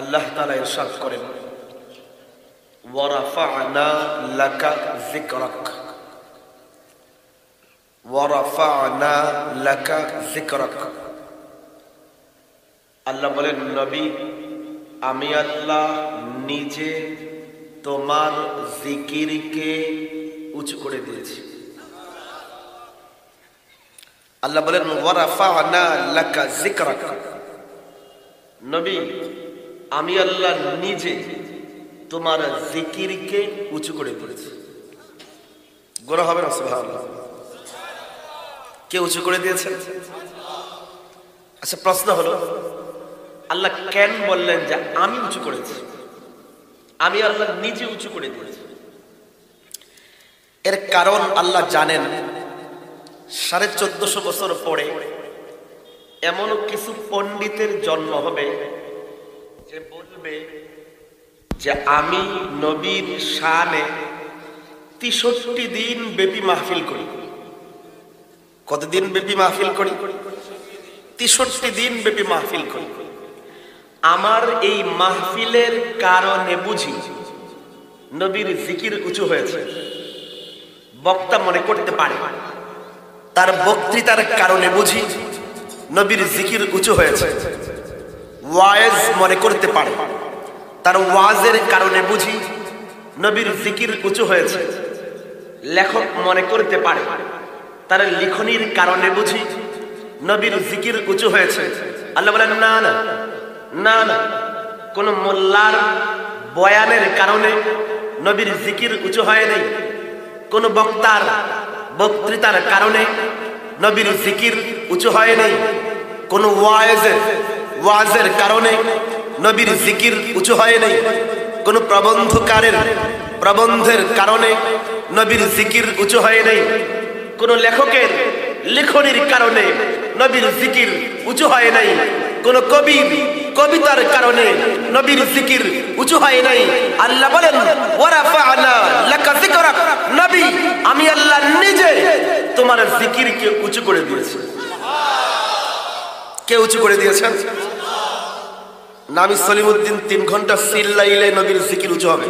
আল্লাহ তাআলা ইরশাদ করেন, ওয়া রাফা'না লাকা যিকরাক, ওয়া রাফা'না লাকা যিকরাক। আল্লাহ বলেন, নবী আমি আল্লাহ নিজে তোমার জিকিরকে উঁচু করে দিয়েছি। আল্লাহ বলেন, ওয়া রাফা'না লাকা যিকরাক, নবী আমি আল্লাহ নিজে তোমার জিকিরকে উঁচু করে দিয়েছি। গোনা হবে না? সুবহানাল্লাহ। কে উঁচু করে দিয়েছেন? আচ্ছা, প্রশ্ন হলো, আল্লাহ কেন বললেন যে আমি উঁচু করেছি? আমি আল্লাহ নিজে উঁচু করে দিয়েছি। এর কারণ আল্লাহ জানেন 1450 বছর পরে এমন কিছু পণ্ডিতের জন্ম হবে যে বলবে যে আমি নবীর শানে 63 দিন ব্যাপী মাহফিল করি। কতদিন ব্যাপী মাহফিল করি? 63 দিন ব্যাপী মাহফিল করি। আমার এই মাহফিলের কারণে বুঝি নবীর জিকির উঁচু হয়েছে। বক্তা মনে করতে পারে তার বক্তৃতার কারণে বুঝি নবীর জিকির উঁচু হয়েছে। ওয়াজ মনে করতে পারে তার ওয়াজের কারণে বুঝি নবীর জিকির উঁচু হয়েছে। লেখক মনে করতে পারে তার লিখনির কারণে বুঝি নবীর জিকির উঁচু হয়েছে। আল্লাহ বলেন, না না না না, কোন মোল্লার বয়ানের কারণে নবীর জিকির উঁচু হয় নাই। কোন বক্তার বক্তৃতার কারণে নবীর জিকির উঁচু হয় নাই। কোন ওয়াজের কারণে নবীর জিকির উঁচু হয় নাই। কোন প্রবন্ধকারের প্রবন্ধের কারণে নবীর জিকির উঁচু হয় নাই। কোন লেখকের লেখনির কারণে নবীর জিকির উঁচু হয় নাই। কোন কবির কবিতার কারণে নবীর জিকির উঁচু হয় নাই। আল্লাহ বলেন, ওয়া রাফা'না লাকা যিকরাক, নবী আমি আল্লাহ নিজে তোমার জিকিরকে উঁচু করে দিয়েছি। কে উঁচু করে দিয়েছেন? নামি সলিমউদ্দিন 3 ঘন্টা চিল্লাইলে নবীর জিকির উঁচু হবে?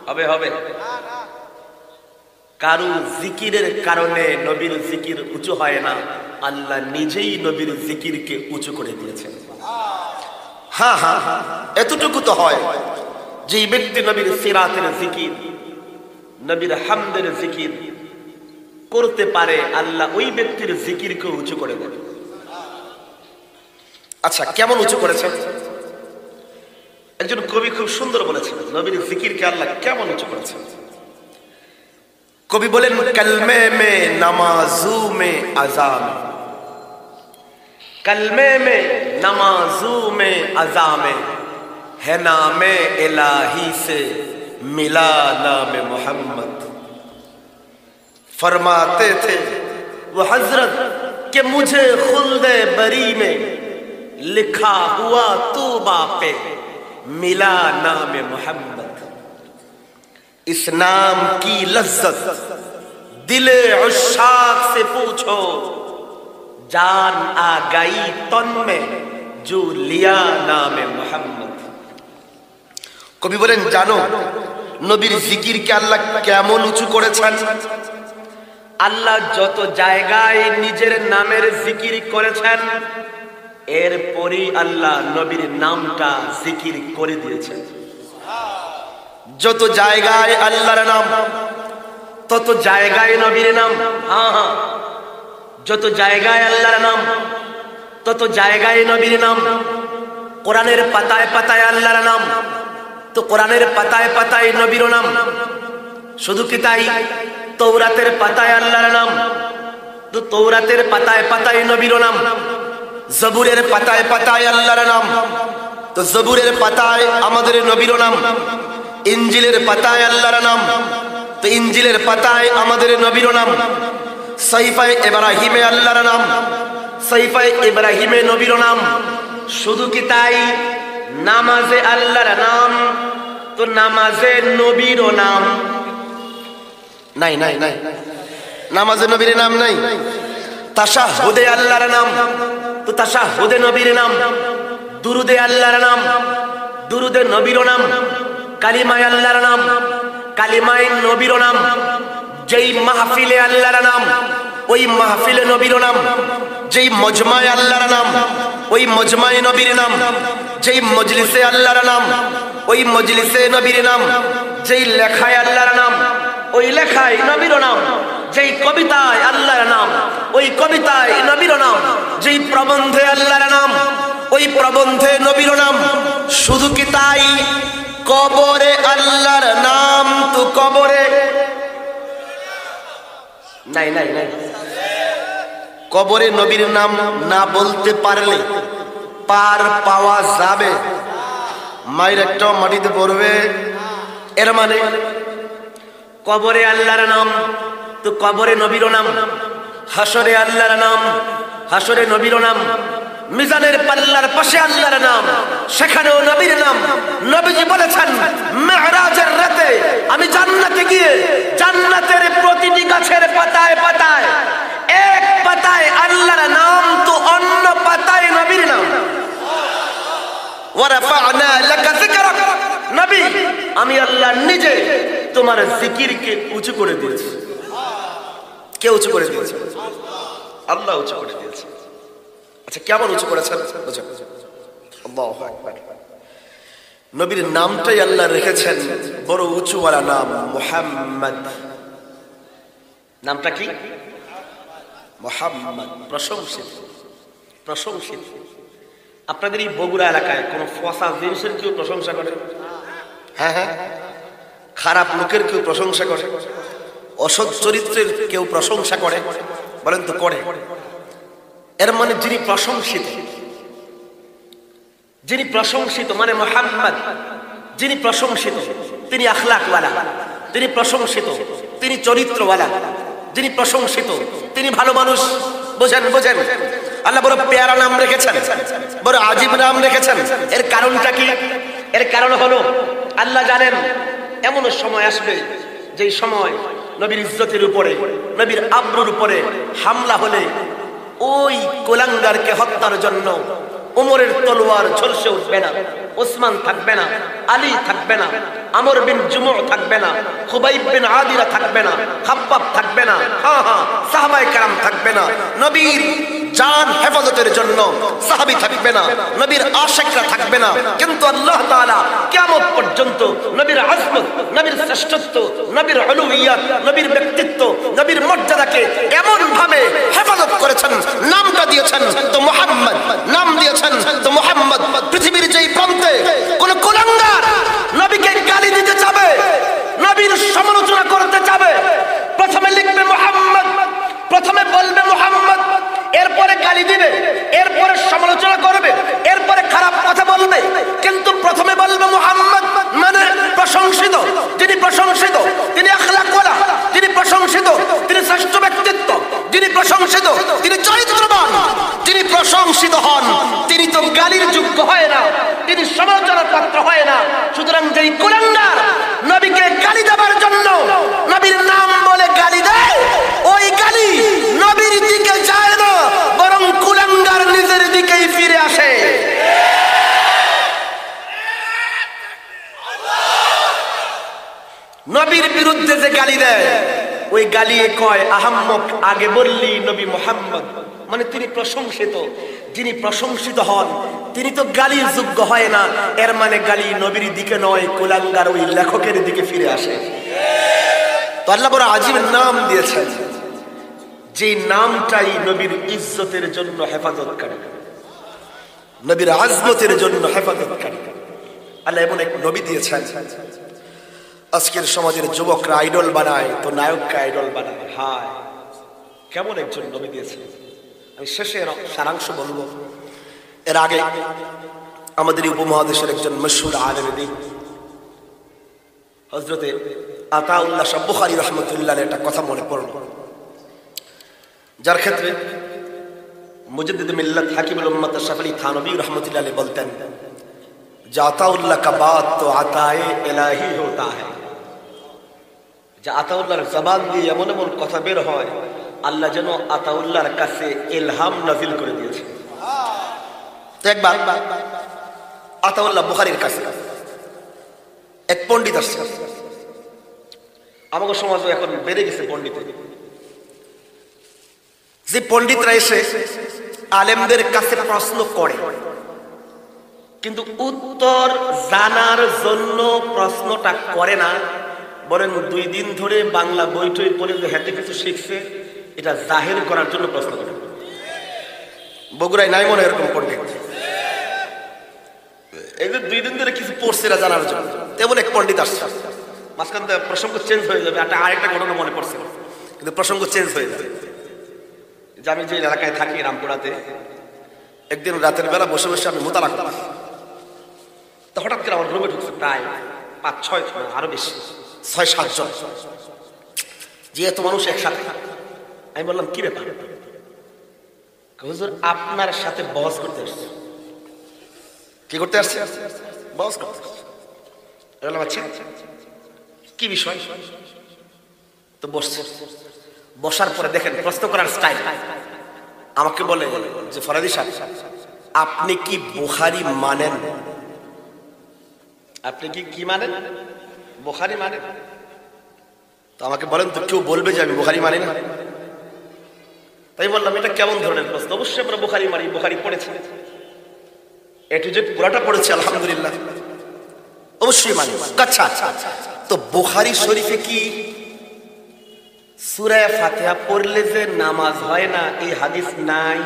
হবে হবে? কারু জিকিরের কারণে নবীর জিকির উঁচু হয় না। আল্লাহ নিজেই নবীর জিকিরকে উঁচু করে দিয়েছেন। হ্যাঁ হ্যাঁ, এতটুকু তো হয় যে ব্যক্তি নবীর সিরাতের জিকির, নবীর হামদের জিকির করতে পারে, আল্লাহ ওই ব্যক্তির জিকিরকে উঁচু করে দেন। আচ্ছা, কেমন উঁচু করেছেন? একজন কবি খুব সুন্দর বলেছেন নবীর জিকিরকে আল্লাহ কেমন উঁচু করেছেন। কবি বলেন, কলমে মে নামাজু মে আজাম, कलमे में नमाजू में अज़ा में है नामे इलाही से मिला नाम मोहम्मद। फरमाते थे वो हजरत कि मुझे खुल्दे बरी में लिखा हुआ तूबा पे मिला नाम मोहम्मद। इस नाम की लज्जत दिले उश्शाक से पूछो, जान आ गई तन में जो लिया नाम मोहम्मद। কবি বলেন, জানো নবীর জিকিরকে আল্লাহ কেমন উঁচু করেছেন? আল্লাহ যত জায়গায় নিজের নামের জিকির করেছেন, এরপরই আল্লাহ নবীর নামটা জিকির করে দিয়েছেন। যত জায়গায় আল্লাহর নাম, তত জায়গায় নবীর নাম। হ্যাঁ হ্যাঁ, যত জায়গায় আল্লাহর নাম, তত জায়গায় নবীর নাম। কোরআনের পাতায় পাতায় আল্লাহর নাম, তো কোরআনের পাতায় পাতায় নবীর নাম। শুধু কি তাই? তৌরাতের পাতায় আল্লাহর নাম, তো তৌরাতের পাতায় পাতায় নবীর নাম। জবুরের পাতায় পাতায় আল্লাহর নাম, তো জবুরের পাতায় আমাদের নবীর নাম। ইনজিলের পাতায় আল্লাহর নাম, তো ইনজিলের পাতায় আমাদের নবীর নাম। সহিফায়ে ইব্রাহিমে আল্লাহর নাম, সহিফায়ে ইব্রাহিমে নবীর নাম। শুধু কি তাই? নামাজে আল্লাহর নাম, তো নামাজে নবীর নাম নাই। নাই নাই, নামাজে নবীর নাম নাই। তাশাহুদে আল্লাহর নাম, তো তাশাহুদে নবীর নাম। দুরুদে আল্লাহর নাম, দুরুদে নবীর নাম, কালিমায় আল্লাহর নাম, কালিমায় নবীর নাম। যেই মাহফিলে আল্লাহর নাম, ওই মাহফিলে নবীর নাম। যেই মজমায় আল্লাহর নাম, ওই মজমায় নবীর নাম। যেই মজলিসে আল্লাহর নাম, ওই মজলিসে নবীর নাম। যেই লেখায় আল্লাহর নাম, ওই লেখায় নবীর নাম। যেই কবিতায় আল্লাহর নাম, ওই কবিতায় নবীর নাম। যেই প্রবন্ধে আল্লাহর নাম, ওই প্রবন্ধে নবীর নাম। শুধু কি তাই, কবরে আল্লাহর নাম তো কবরে নাই নাই নাই। কবরে নবীর নাম না বলতে পারলে পার পাওয়া যাবে, মায়ের একটা মাটিতে পড়বে। এর মানে কবরে আল্লাহর নাম তো কবরে নবীর নাম, হাসরে আল্লাহর নাম, হাসরে নবীর নাম। মিজানের পাল্লার পাশে আল্লাহর নাম, সেখানেও নবীর নাম। নবীজি বলেছেন, মেরাজের রাতে আমি জান্নাতে গিয়ে জান্নাতের প্রতিটি গাছের পাতায় পাতায়, এক পাতায় আল্লাহর নাম তো অন্য পাতায় নবীর নাম। ওয়ারাফা'না লাকা যিকরাক, নবী আমি আল্লাহ নিজে তোমার জিকিরকে উঁচু করে দিয়েছি। কে উঁচু করে দিয়েছে? আল্লাহ উঁচু করে দিয়েছে। আচ্ছা, কেমন উঁচু করেছেন? আল্লাহু আকবার। নবীর নামটাই আল্লাহ রেখেছেন বড় উঁচুওয়ালা নাম, মুহাম্মদ। নামটা কি? মুহাম্মদ, প্রশংসিত, প্রশংসিত। আপনাদের এই বগুড়া এলাকায় কোন ফসা জিনিসের কেউ প্রশংসা করে? হ্যাঁ হ্যাঁ। খারাপ লোকের কেউ প্রশংসা করে? অসৎ চরিত্রের কেউ প্রশংসা করে? বলেন তো করে? এর মানে যিনি প্রশংসিত, যিনি প্রশংসিত মানে মুহাম্মদ, যিনি প্রশংসিত তিনি আখলাকওয়ালা, তিনি প্রশংসিত তিনি চরিত্রওয়ালা, যিনি প্রশংসিত তিনি ভালো মানুষ। বোঝেন বোঝেন, আল্লাহ বড় পেয়ারা নাম রেখেছেন, বড় আজীব নাম রেখেছেন। এর কারণটা কি? এর কারণ হলো আল্লাহ জানেন এমন সময় আসবে যেই সময় নবীর ইজ্জতের উপরে, নবীর আবরুর উপরে হামলা হলে ওই কুলাঙ্গারকে হত্যার জন্য উমরের তলোয়ার ঝলসে উঠবে না, ওসমান থাকবে না, আলী থাকবে না, আমর বিন জুমু থাকবে না, খুবাইব বিন আদিরা থাকবে না, খাব্বাব থাকবে না, সাহাবায়ে কেরাম থাকবে না। নবীর জান হেফাজতের জন্য সাহাবী থাকবে না, নবীর আশিকরা থাকবে না। কিন্তু আল্লাহ তাআলা কিয়ামত পর্যন্ত নবীর আজমত, নবীর শ্রেষ্ঠত্ব, নবীর উলুহিয়াত, নবীর ব্যক্তিত্ব, নবীর মর্যাদাকে এমন ভাবে হেফাজত করেছেন, নামটা দিয়েছেন তো মুহাম্মদ, নাম দিয়েছেন তো মুহাম্মদ। পৃথিবীর যেই প্রান্তে কোন কুলাঙ্গার নবীকে গালি দিতে যাবে, নবীর সমালোচনা করতে যাবে, প্রথমে লিখবে মুহাম্মদ, প্রথমে বলবে মুহাম্মদ, এরপরে গালি দিবে, এরপরে সমালোচনা করবে, এরপরে খারাপ কথা বলবে, কিন্তু প্রথমে বলবে মুহাম্মদ মানে প্রশংসিত। যিনি প্রশংসিত তিনি আখলাকওয়ালা, যিনি প্রশংসিত তিনি শ্রেষ্ঠ ব্যক্তিত্ব, যিনি প্রশংসিত তিনি চরিত্রবান, যিনি প্রশংসিত হন তিনি তো গালির যোগ্য হয় না, তিনি সমালোচনার পাত্র হয় না। সুতরাং যেই কুলাঙ্গার নবীকে গালি দেবার জন্য নবীর নাম বলে গালি দেয়, ওই গালি নবীর দিকে যায় না, বরং কুলাঙ্গার নিজের দিকেই ফিরে আসে। নবীর বিরুদ্ধে যে গালি দেয়, ওই গালি কয় আহাম্মক, আগে বললি নবী মুহাম্মদ মানে তিনি প্রশংসিত। যিনি প্রশংসিত হন তিনি তো গালির যোগ্য হয় না, এর মানে গালি নবীর দিকে নয়, কুলাঙ্গার ওই লেখকের দিকে ফিরে আসে। তো আল্লাহ বড় আজীব নাম দিয়েছেন, যে নামটাই নবীর ইজ্জতের জন্য হেফাজতকারী, নবীর আজমতের জন্য হেফাজতকারী। আল্লাহ এমন এক নবী দিয়েছেন, আজকের সমাজের যুবকরা আইডল বানায় তো নায়ককে আইডল বানায়। হায়, কেমন একজন নবী দিয়েছেন। আমি শেষে সারাংশ বলবো। এর আগে আমাদের উপমহাদেশের একজন মশহুর আলেম দ্বীন হযরতে আতাউল্লাহ শাহ বুখারী রাহমাতুল্লাহ আলাইহির একটা কথা মনে পড়ল, যার ক্ষেত্রে মুজাদ্দিদ মিল্লাত হাকিমুল উম্মাত শাফিঈ থানবী রাহমাতুল্লাহ আলাইহি বলতেন যে আতাউল্লাহ কা বাত তো আতায়ে ইলাহি হোতা है। যে আতাউল্লাহর জবান দিয়ে এমন এমন কথা বের হয়, আল্লাহ যেন আতাউল্লাহর কাছে ইলহাম নাজিল করে দিয়েছে। তো একবার আতাউল্লাহ বুখারীর কাছে পণ্ডিত আসছে। আমাদের সমাজও এখন বেড়ে গেছে পণ্ডিত। যে পণ্ডিতরা এসে আলেমদের কাছে প্রশ্ন করে, কিন্তু উত্তর জানার জন্য প্রশ্নটা করে না, বরং 2 দিন ধরে বাংলা বইটই পড়ে যে হাতে কিছু শিখছে এটা জাহির করার জন্য প্রশ্ন করে। বগুড়ায় নাই মনে এরকম পণ্ডিত, এই যে 2 দিন ধরে কিছু পড়ছে না জানার জন্য। তেমন এক পণ্ডিত আসছে, মাঝখান থেকে প্রসঙ্গ চেঞ্জ হয়ে যাবে, আরেকটা ঘটনা মনে পড়ছে, কিন্তু প্রসঙ্গ চেঞ্জ হয়ে যাবে। যে আমি যে এলাকায় থাকি রামপুরাতে, একদিন রাতের বেলা বসে বসে আমি মোতালা করলাম, তো হঠাৎ করে আমার রুমে ঢুকছে প্রায় 5-6 আরো বেশি 6-7 জন। যে এত মানুষ একসাথে, আমি বললাম কি ব্যাপার? হুজুর আপনার সাথে বহস করতে আসছে। কি করতে আসছে? বহস করতে আসছে। বললাম আচ্ছা কি বিষয়? তো বসছে, বসার পরে দেখেন প্রশ্ন করার স্টাইল, আমাকে বলে যে ফরাদি সাহেব আপনি কি বুখারী মানেন? আপনি কি মানেন? বুখারী মানেন? তো আমাকে বলেন তো কেউ বলবে যে আমি বুখারী মানি না? তাই বললাম এটা কেমন ধরনের প্রশ্ন? অবশ্যই আমরা বুখারী মানি, বুখারী পড়েছি, এ টু জেড পুরাটা পড়েছি আলহামদুলিল্লাহ, অবশ্যই মানি। আচ্ছা তো বুখারী শরীফে কি সূরা ফাতিহা পড়লে যে নামাজ হয় না এই হাদিস নাই?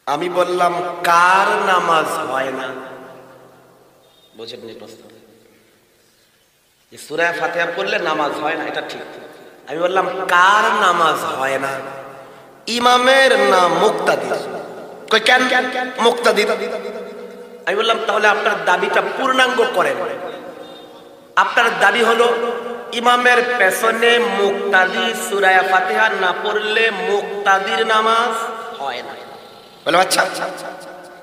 আমি বললাম কার নামাজ হয় না? বুঝেননি প্রশ্ন? সূরা ফাতিহা পড়লে নামাজ হয় না এটা ঠিক। আমি বললাম কার নামাজ হয় না? ইমামের না মুক্তাদির? কই কেন মুক্তাদির? আমি বললাম তাহলে আপনার দাবিটা পূর্ণাঙ্গ করেন। আপনার দাবি হলো ইমামের পেছনে মুক্তাদি সূরা ফাতিহা না পড়লে মুক্তাদির নামাজ হয় না। বললাম আচ্ছা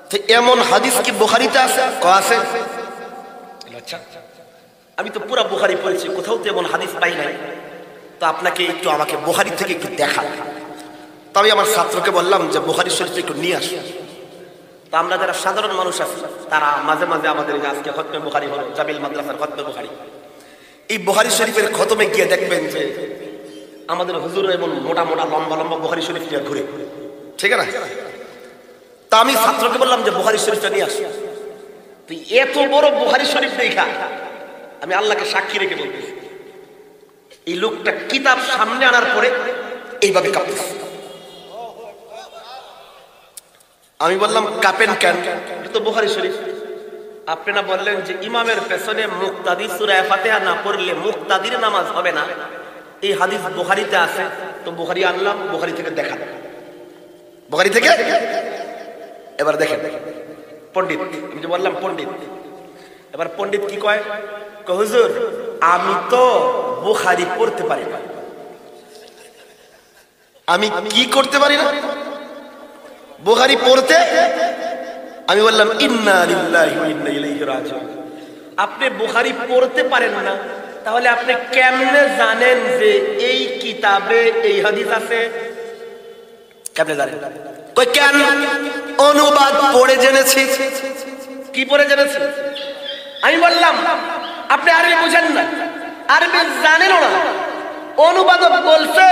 তো এমন হাদিস কি বুখারীতে আছে? আছে। আচ্ছা আমি তো পুরো বুখারী পড়েছি, কোথাও তো এমন হাদিস পাই নাই, তো আপনাকে একটু আমাকে বুখারী থেকে একটু দেখা। তো আমি আমার ছাত্রকে বললাম যে বুখারী শরীফ একটু নিয়ে আসো। তো আমরা যারা সাধারণ মানুষ আছি তারা মাঝে মাঝে আমাদের আজকে খতমে বুখারী হলো, জামিল মাদ্রাসার খতমে বুখারী, এই বুখারী শরীফের খতমে গিয়ে দেখবেন যে আমাদের হুজুর এমন মোটা মোটা লম্বা লম্বা বুখারী শরীফ নিয়ে ঘুরে, ঠিক না? তা আমি ছাত্রকে বললাম যে বুখারী শরীফটা নিয়ে আসো। তুই এত বড় বুখারী শরীফ দেখা আমি আল্লাহকে সাক্ষী রেখে বলতেছি এই লোকটা কিতাব সামনে আনার পরে এইভাবে কাঁপতেছে। আমি বললাম কাঁপেন কেন? এটা তো বুখারী শরীফ। আপনি না বললেন যে ইমামের পেছনে মুক্তাদি সূরা ফাতিহা না পড়লে মুক্তাদির নামাজ হবে না, এই হাদিস বুখারীতে আছে। তো বুখারী আনলাম, বুখারী থেকে দেখা, বুখারী থেকে। এবার দেখেন পণ্ডিত, আমি যে বললাম পণ্ডিত, এবার পণ্ডিত কি কয়? হুজুর আমি তো বুখারী পড়তে পারি না। আমি কি করতে পারি না? বুখারী পড়তে। আমি বললাম ইন্না লিল্লাহি ওয়া ইন্না ইলাইহি রাজিউন। আপনি বুখারী পড়তে পারেন না, তাহলে আপনি কেমনে জানেন যে এই কিতাবে এই হাদিস আছে? কেমনে জানেন? কই কেন? অনুবাদ পড়ে জেনেছি। কি পড়ে জেনেছি? আমি বললাম আপনি আরবি বুঝেন না, আরবি জানেন না। অনুবাদক বলছে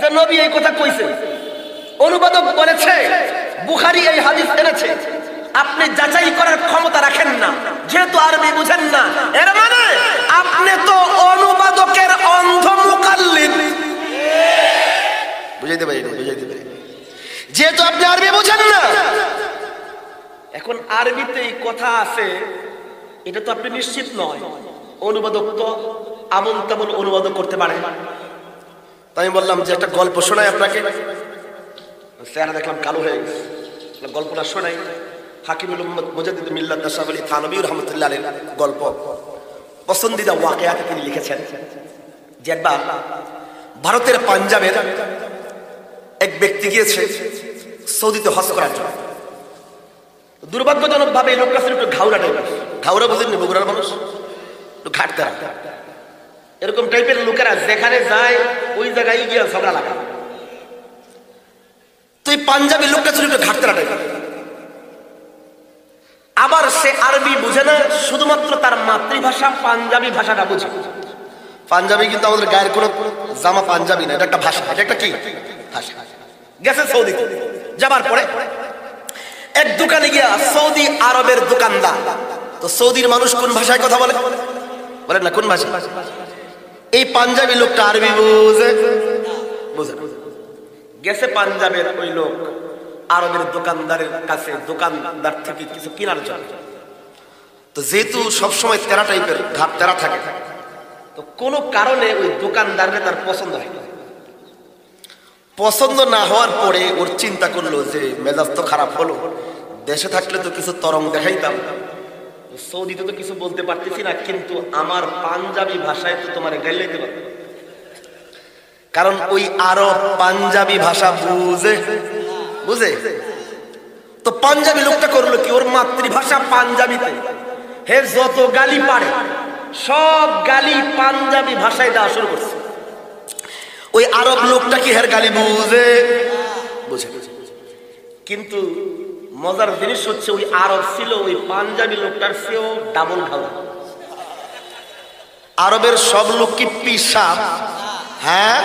যে নবী এই কথা কইছে, অনুবাদক বলেছে বুখারী এই হাদিস এনেছে, আপনি যাচাই করার ক্ষমতা রাখেন না, যেহেতু আরবি বুঝেন না। এর মানে আপনি তো অনুবাদকের অন্ধ মুকাল্লিদ। বুঝাইতে পারি? বুঝাইতে পারি? যেহেতু আপনি আরবি বুঝেন না, এখন আরবিতে এই কথা আছে এটা তো আপনি নিশ্চিত নয়। অনুবাদক তো আমল তেমন অনুবাদক করতে পারে। তাই আমি বললাম যে একটা গল্প শোনাই আপনাকে। চেহারা দেখলাম কালো হয়ে গেছে, গল্পটা শোনাই। হাকিমুল উম্মত মুজাদ্দিদ মিল্লাত আশরাফ আলী থানভী রাহমাতুল্লাহ আলাইহির গল্প, পছন্দিদা ওয়াকিয়াতে তিনি লিখেছেন যে একবার ভারতের পাঞ্জাবের এক ব্যক্তি গিয়েছে সৌদিতে হজ করার জন্য। দুর্ভাগ্যজনক ভাবে লোকটা ছিল একটু ঘাউরা টাইপের। ঘাউরা বুঝেননি? বগুড়ার মানুষ একটু ঘাটতারা, এরকম টাইপের লোকেরা যেখানে যায় ওই জায়গায় গিয়ে ঝগড়া লাগায়। তো এই পাঞ্জাবি লোকটা ছিল একটু ঘাটতারা টাইপের। আবার সে আরবি বুঝে না, শুধুমাত্র তার মাতৃভাষা পাঞ্জাবি ভাষাটা বুঝে। পাঞ্জাবি কিন্তু আমাদের গায়ের কোনো জামা পাঞ্জাবি না, এটা একটা ভাষা। এটা একটা কি ভাষা? গেছে সৌদিতে, যাবার পরে এক দোকানে গিয়া সৌদি আরবের দোকানদার, তো সৌদির মানুষ কোন ভাষায় কথা বলে? বলেন না, কোন ভাষা? এই পাঞ্জাবি লোকটা আরবি বুঝে বুঝে না। গেছে পাঞ্জাবের ওই লোক আরবের দোকানদারের কাছে, দোকানদার থেকে কিছু কেনার জন্য। তো যেহেতু সবসময় তেরা টাইপের ঘাট তেরা থাকে, তো কোনো কারণে ওই দোকানদারের তার পছন্দ হয় না। পছন্দ না হওয়ার পরে ওর চিন্তা করলো যে মেজাজ তো খারাপ হলো, দেশে থাকলে তো কিছু তরং দেখাইতাম, সৌদিতে তো কিছু বলতে পারতেছি না, কিন্তু আমার পাঞ্জাবি ভাষায় তো তোমার গাইলাইতে পারবো, কারণ ওই আরব পাঞ্জাবি ভাষা বুঝে বুঝে। তো পাঞ্জাবি লোকটা করলো কি, ওর মাতৃভাষা পাঞ্জাবিতে হে যত গালি পারে সব গালি পাঞ্জাবি ভাষায় দেওয়া শুরু করছে। ওই আরব লোকটা কি হের গালি বুঝে বুঝে, কিন্তু মজার জিনিস হচ্ছে ওই আরব ছিল ওই পাঞ্জাবি লোকটার চেয়েও ডাবল খাওয়া। আরবের সব লোক কি পিসাব? হ্যাঁ,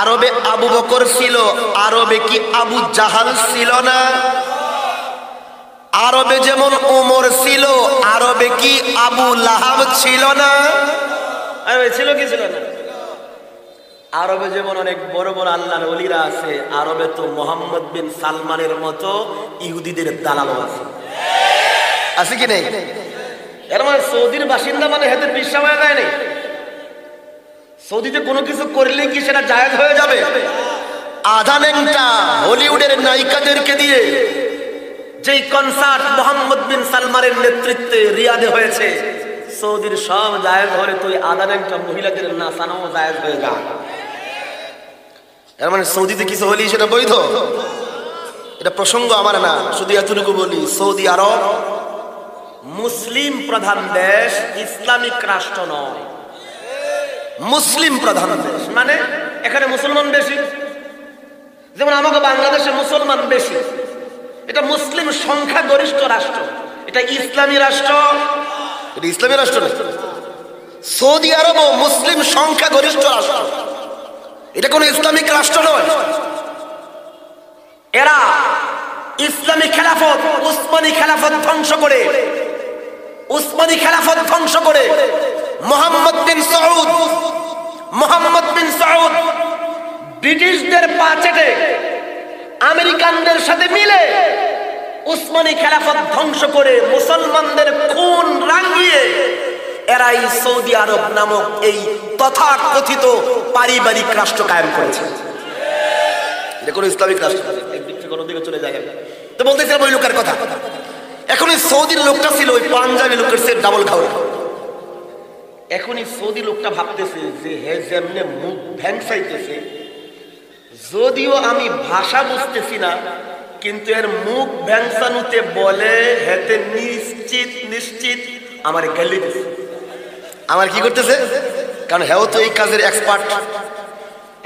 আরবে আবু বকর ছিল, আরবে কি আবু জাহাল ছিল না? আরবে যেমন ওমর ছিল, আরবে কি আবু লাহাব ছিল না? ছিল কি ছিল না? আরবে যেমন অনেক বড় বড় আল্লাহর ওলিরা আছে, আরবে তো মোহাম্মদ বিন সালমানের মতো ইহুদিদের দালালও আছে। আছে কি নেই? এর মানে সৌদির বাসিন্দা মানে হেদের বিশ্বাস হয়ে যায় নাই। সৌদিতে কোনো কিছু করলে কি সেটা জায়েজ হয়ে যাবে? আধানেনটা হলিউডের নায়িকাদেরকে দিয়ে যেই কনসার্ট মোহাম্মদ বিন সালমানের নেতৃত্বে রিয়াদে হয়েছে, সৌদির সব জায়েজ হলে তো আধানেনটা মহিলাদের নাচানোও জায়েজ হয়ে যায়। এর মানে সৌদিতে কিছু হলি সেটা বৈধ? এটা প্রসঙ্গ আমার না, শুধু এতটুকু বলি, সৌদি আরব মুসলিম প্রধান দেশ, ইসলামিক রাষ্ট্র নয়। মুসলিম প্রধান দেশ মানে এখানে মুসলমান বেশি, যেমন আমাকে বাংলাদেশে মুসলমান বেশি। এটা মুসলিম সংখ্যা গরিষ্ঠ রাষ্ট্র, এটা ইসলামী রাষ্ট্র। এটা ইসলামী রাষ্ট্র না। সৌদি আরবও মুসলিম সংখ্যা গরিষ্ঠ রাষ্ট্র, এটা কোন ইসলামিক রাষ্ট্র নয়। এরা ইসলামী খেলাফত, উসমানী খেলাফত ধ্বংস করে, উসমানী খেলাফত ধ্বংস করে মোহাম্মদ বিন সৌদ ব্রিটিশদের পা চেটে আমেরিকানদের সাথে মিলে উসমানী খেলাফত ধ্বংস করে মুসলমানদের খুন রাঙিয়ে এরাই সৌদি আরব নামক এই তথাকথিত পারিবারিক রাষ্ট্র কায়েম করেছে। এটা কোনো ইসলামিক রাষ্ট্র একদিক থেকে অন্যদিকে চলে যায়। তো বলতেছিলাম ওই লোকের কথা। এখন ওই সৌদির লোকটা ছিল ওই পাঞ্জাবি লোকের সে ডাবল খাওয়া। এখন এই সৌদি লোকটা ভাবতেছে যে হে যেমনে মুখ ভ্যাংসাইতেছে, যদিও আমি ভাষা বুঝতেছি না, কিন্তু এর মুখ ভ্যাংসানুতে বলে হেতে নিশ্চিত নিশ্চিত আমার গালি দিছে। আমার কি করতেছে, কারণ হেও তো এই কাজের এক্সপার্ট।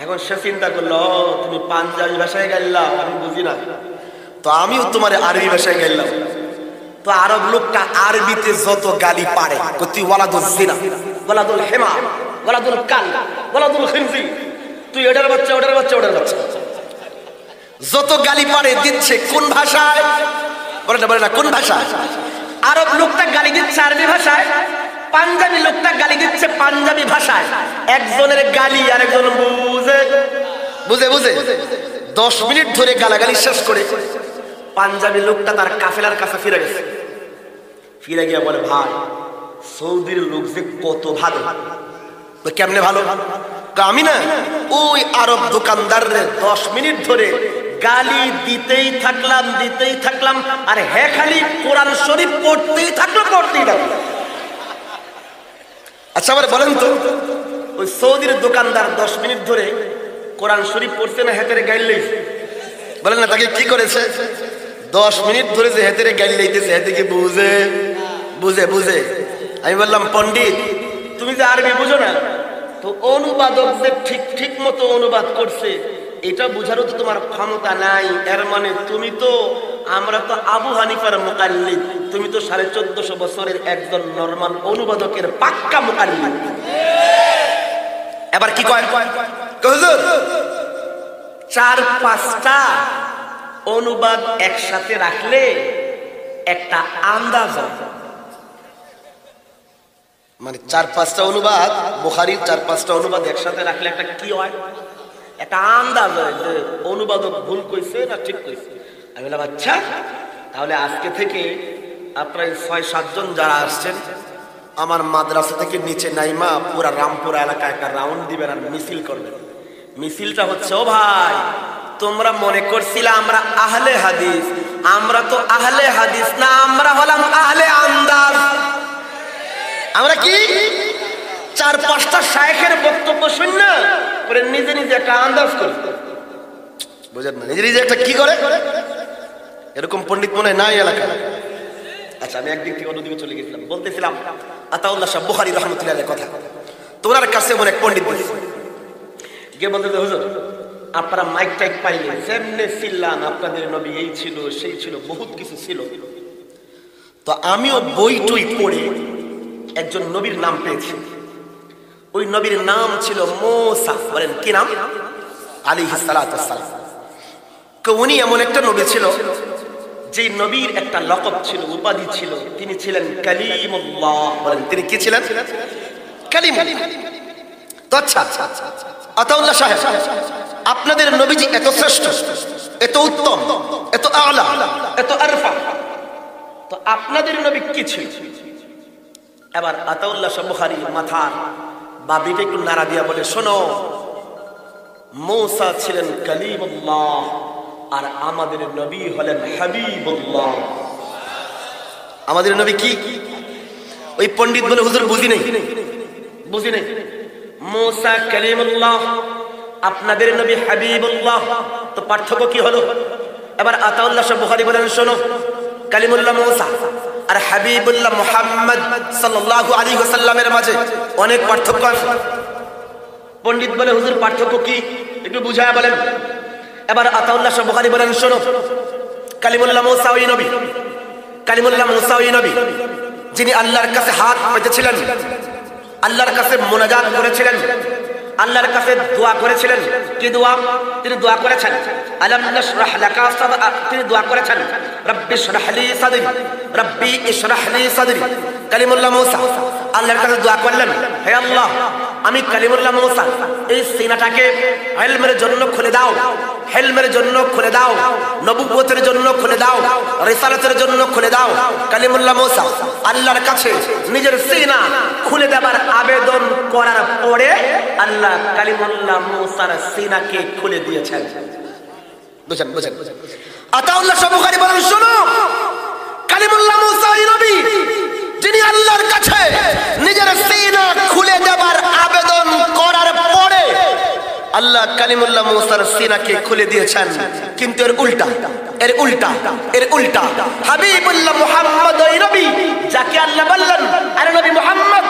এখন সে চিন্তা করলো, তুমি পাঞ্জাবি ভাষায় গাইলাম, আমি বুঝি না, তো আমিও তোমার আরবি ভাষায় গাইলাম। তো আরব লোকটা আরবিতে যত গালি পারে, তুই ওয়ালাদুল জিনা, ওয়ালাদুল হেমা, ওয়ালাদুল কাল, ওয়ালাদুল খিনজি, তুই এটার বাচ্চা, ওটার বাচ্চা, ওটার বাচ্চা, যত গালি পারে দিচ্ছে। কোন ভাষায়? বলে না কোন ভাষায়? আরব লোকটা গালি দিচ্ছে আরবি ভাষায়, পাঞ্জাবি লোকটা গালি দিচ্ছে পাঞ্জাবি ভাষায়। একজনের গালি আর একজন বুঝে বুঝে বুঝে 10 মিনিট ধরে গালাগালি শেষ করে পাঞ্জাবি লোকটা তার কাফেলার কাছে ফিরে গেছে। ফিরে গিয়ে বলে, ভাই সৌদির লোক যে কত ভালো। কেমনে ভালো? আমি না ওই আরব দোকানদাররে 10 মিনিট ধরে গালি দিতেই থাকলাম, আর হ্যাঁ খালি কোরআন শরীফ পড়তেই থাকলো। আচ্ছা আবার বলেন তো, ওই সৌদির দোকানদার 10 মিনিট ধরে কোরআন শরীফ পড়ছে না হেতেরে গাইল লইছে? বলেন না, তাকে কি করেছে? 10 মিনিট ধরে যে হেতেরে গাইল লইতেছে, হেতে কি বুঝে বুঝে বুঝে? আমি বললাম, পণ্ডিত তুমি যে আরবি বুঝো না, তো অনুবাদক যে ঠিক মতো অনুবাদ করছে এটা বুঝারও তো তোমার ক্ষমতা নাই। এর মানে তুমি তো, আমরা তো আবু হানিফার মুকাল্লিদ, তুমি তো 1450 বছরের একজন নরমাল অনুবাদকের পাক্কা মুআল্লিম। এবার কি কয় হুজুর 4-5টা অনুবাদ একসাথে রাখলে একটা আন্দাজ হয়। মানে 4-5টা অনুবাদ, বুখারীর 4-5টা অনুবাদ একসাথে রাখলে একটা কি হয়, একটা আন্দাজ হয় যে অনুবাদক ভুল কইছে না ঠিক কইছে। আমি বললাম আচ্ছা, তাহলে আজকে থেকে আপনারা 6-7 জন যারা আসছেন আমার মাদ্রাসা থেকে নিচে নাইমা পুরা রামপুরা এলাকায় একটা রাউন্ড দিবেন আর মিছিল করবেন। মিছিলটা হচ্ছে, ও ভাই তোমরা মনে করছিলে আমরা আহলে হাদিস, আমরা তো আহলে হাদিস না, আমরা হলাম আহলে আন্দাজ। আমরা কি 4-5টা শায়েখের বক্তব্য শুন না পরে নিজে নিজে একটা আন্দাজ করি, বুঝেন না, নিজে নিজে একটা কি করে, এরকম পণ্ডিত মনে হয় নাই এলাকায়। আচ্ছা, আমি একদিক থেকে অন্যদিকে চলে গেছিলাম, বলতেছিলাম আতাউল্লাহ শাহ বুখারী রাহমাতুল্লাহির কথা। তোমার কাছে মনে এক পণ্ডিত গিয়ে বলতে, হুজুর আপনারা মাইক টাইক পাইলে যেমনে চিল্লান, আপনাদের নবী এই ছিল সেই ছিল, বহুত কিছু ছিল। তো আমিও বই টই পড়ে একজন নবীর নাম পেয়েছি। ওই নবীর নাম ছিল মূসা। বলেন কি নাম? আলাইহিস সালাতু ওয়াস সালাম। উনি এমন একটা নবী ছিল যে নবীর একটা লকব ছিল, উপাধি ছিল, তিনি ছিলেন কালিমুল্লাহ। বলেন তিনি কি ছিলেন? কালিমুল্লাহ। তো আচ্ছা আতাউল্লাহ সাহেব, আপনাদের নবীজি এত শ্রেষ্ঠ, এত উত্তম, এত আলা, এত আরফা, তো আপনাদের নবী কি ছিল? এবার আতাউল্লাহ শাহ বুখারী মাথার বাবিটা একটু নাড়া দিয়া বলে, শোনো, মূসা ছিলেন কালিমুল্লাহ আর আমাদের নবী হলেন হাবিবুল্লাহ। আমাদের নবী কি? ওই পণ্ডিত বলে, হুজুর বুঝি নেই। মূসা কালিমুল্লাহ, আপনাদের নবী হাবিবুল্লাহ, তো পার্থক্য কি হলো? এবার আতাউল্লাহ শাহ বুখারী বলেন, শোনো, কালিমুল্লাহ মূসা আর হাবিবুল্লাহ মুহাম্মদ সাল্লাল্লাহু আলাইহি ওয়াসাল্লামের মাঝে অনেক পার্থক্য আছে। পণ্ডিত বলে, হুজুর পার্থক্য কি একটু বুঝায়া বলেন। এবার আতাউল্লাহ শাহ বুখারী বলেন, শোনো, কালিমুল্লাহ মূসা ওই নবী, কালিমুল্লাহ মূসা ওই নবী যিনি আল্লাহর কাছে হাত পেতেছিলেন, আল্লাহর কাছে মুনাজাত করেছিলেন, আল্লাহর কাছে দোয়া করেছিলেন। কি দোয়া? তিনি দোয়া করেছেন আলাম নাশরাহ লাকা সাদরা, তিনি দোয়া করেছেন রব্বি ইশরাহ লি সাদরি, রব্বি ইশরাহ লি সাদরি। কালিমুল্লাহ মূসা আল্লাহর কাছে দোয়া করলেন, হে আল্লাহ, আমি কালিমুল্লাহ মূসা এই সিনাটাকে ইলমের জন্য খুলে দাও, হিলমের জন্য খুলে দাও, নবুয়তের জন্য খুলে দাও, রিসালাতের জন্য খুলে দাও। কালিমুল্লাহ মূসা আল্লাহর কাছে নিজের সিনা খুলে দেবার আবেদন করার পরে আল্লাহ কালিমুল্লাহ মূসার সিনাকে খুলে দিয়েছেন। বুঝেন? আতাউল্লাহ শাহ বুখারী বলেন, শোনো, কালিমুল্লাহ মূসা ওই নবী যিনি আল্লাহর কাছে নিজের সিনা খুলে দেবার আবেদন করার পরে আল্লাহ কালিমুল্লাহ মূসার সিনাকে খুলে দিয়েছেন। কিন্তু এর উল্টা হাবিবুল্লাহ মুহাম্মদ ওই নবী যাকে আল্লাহ বললেন, আরে নবী মুহাম্মদ,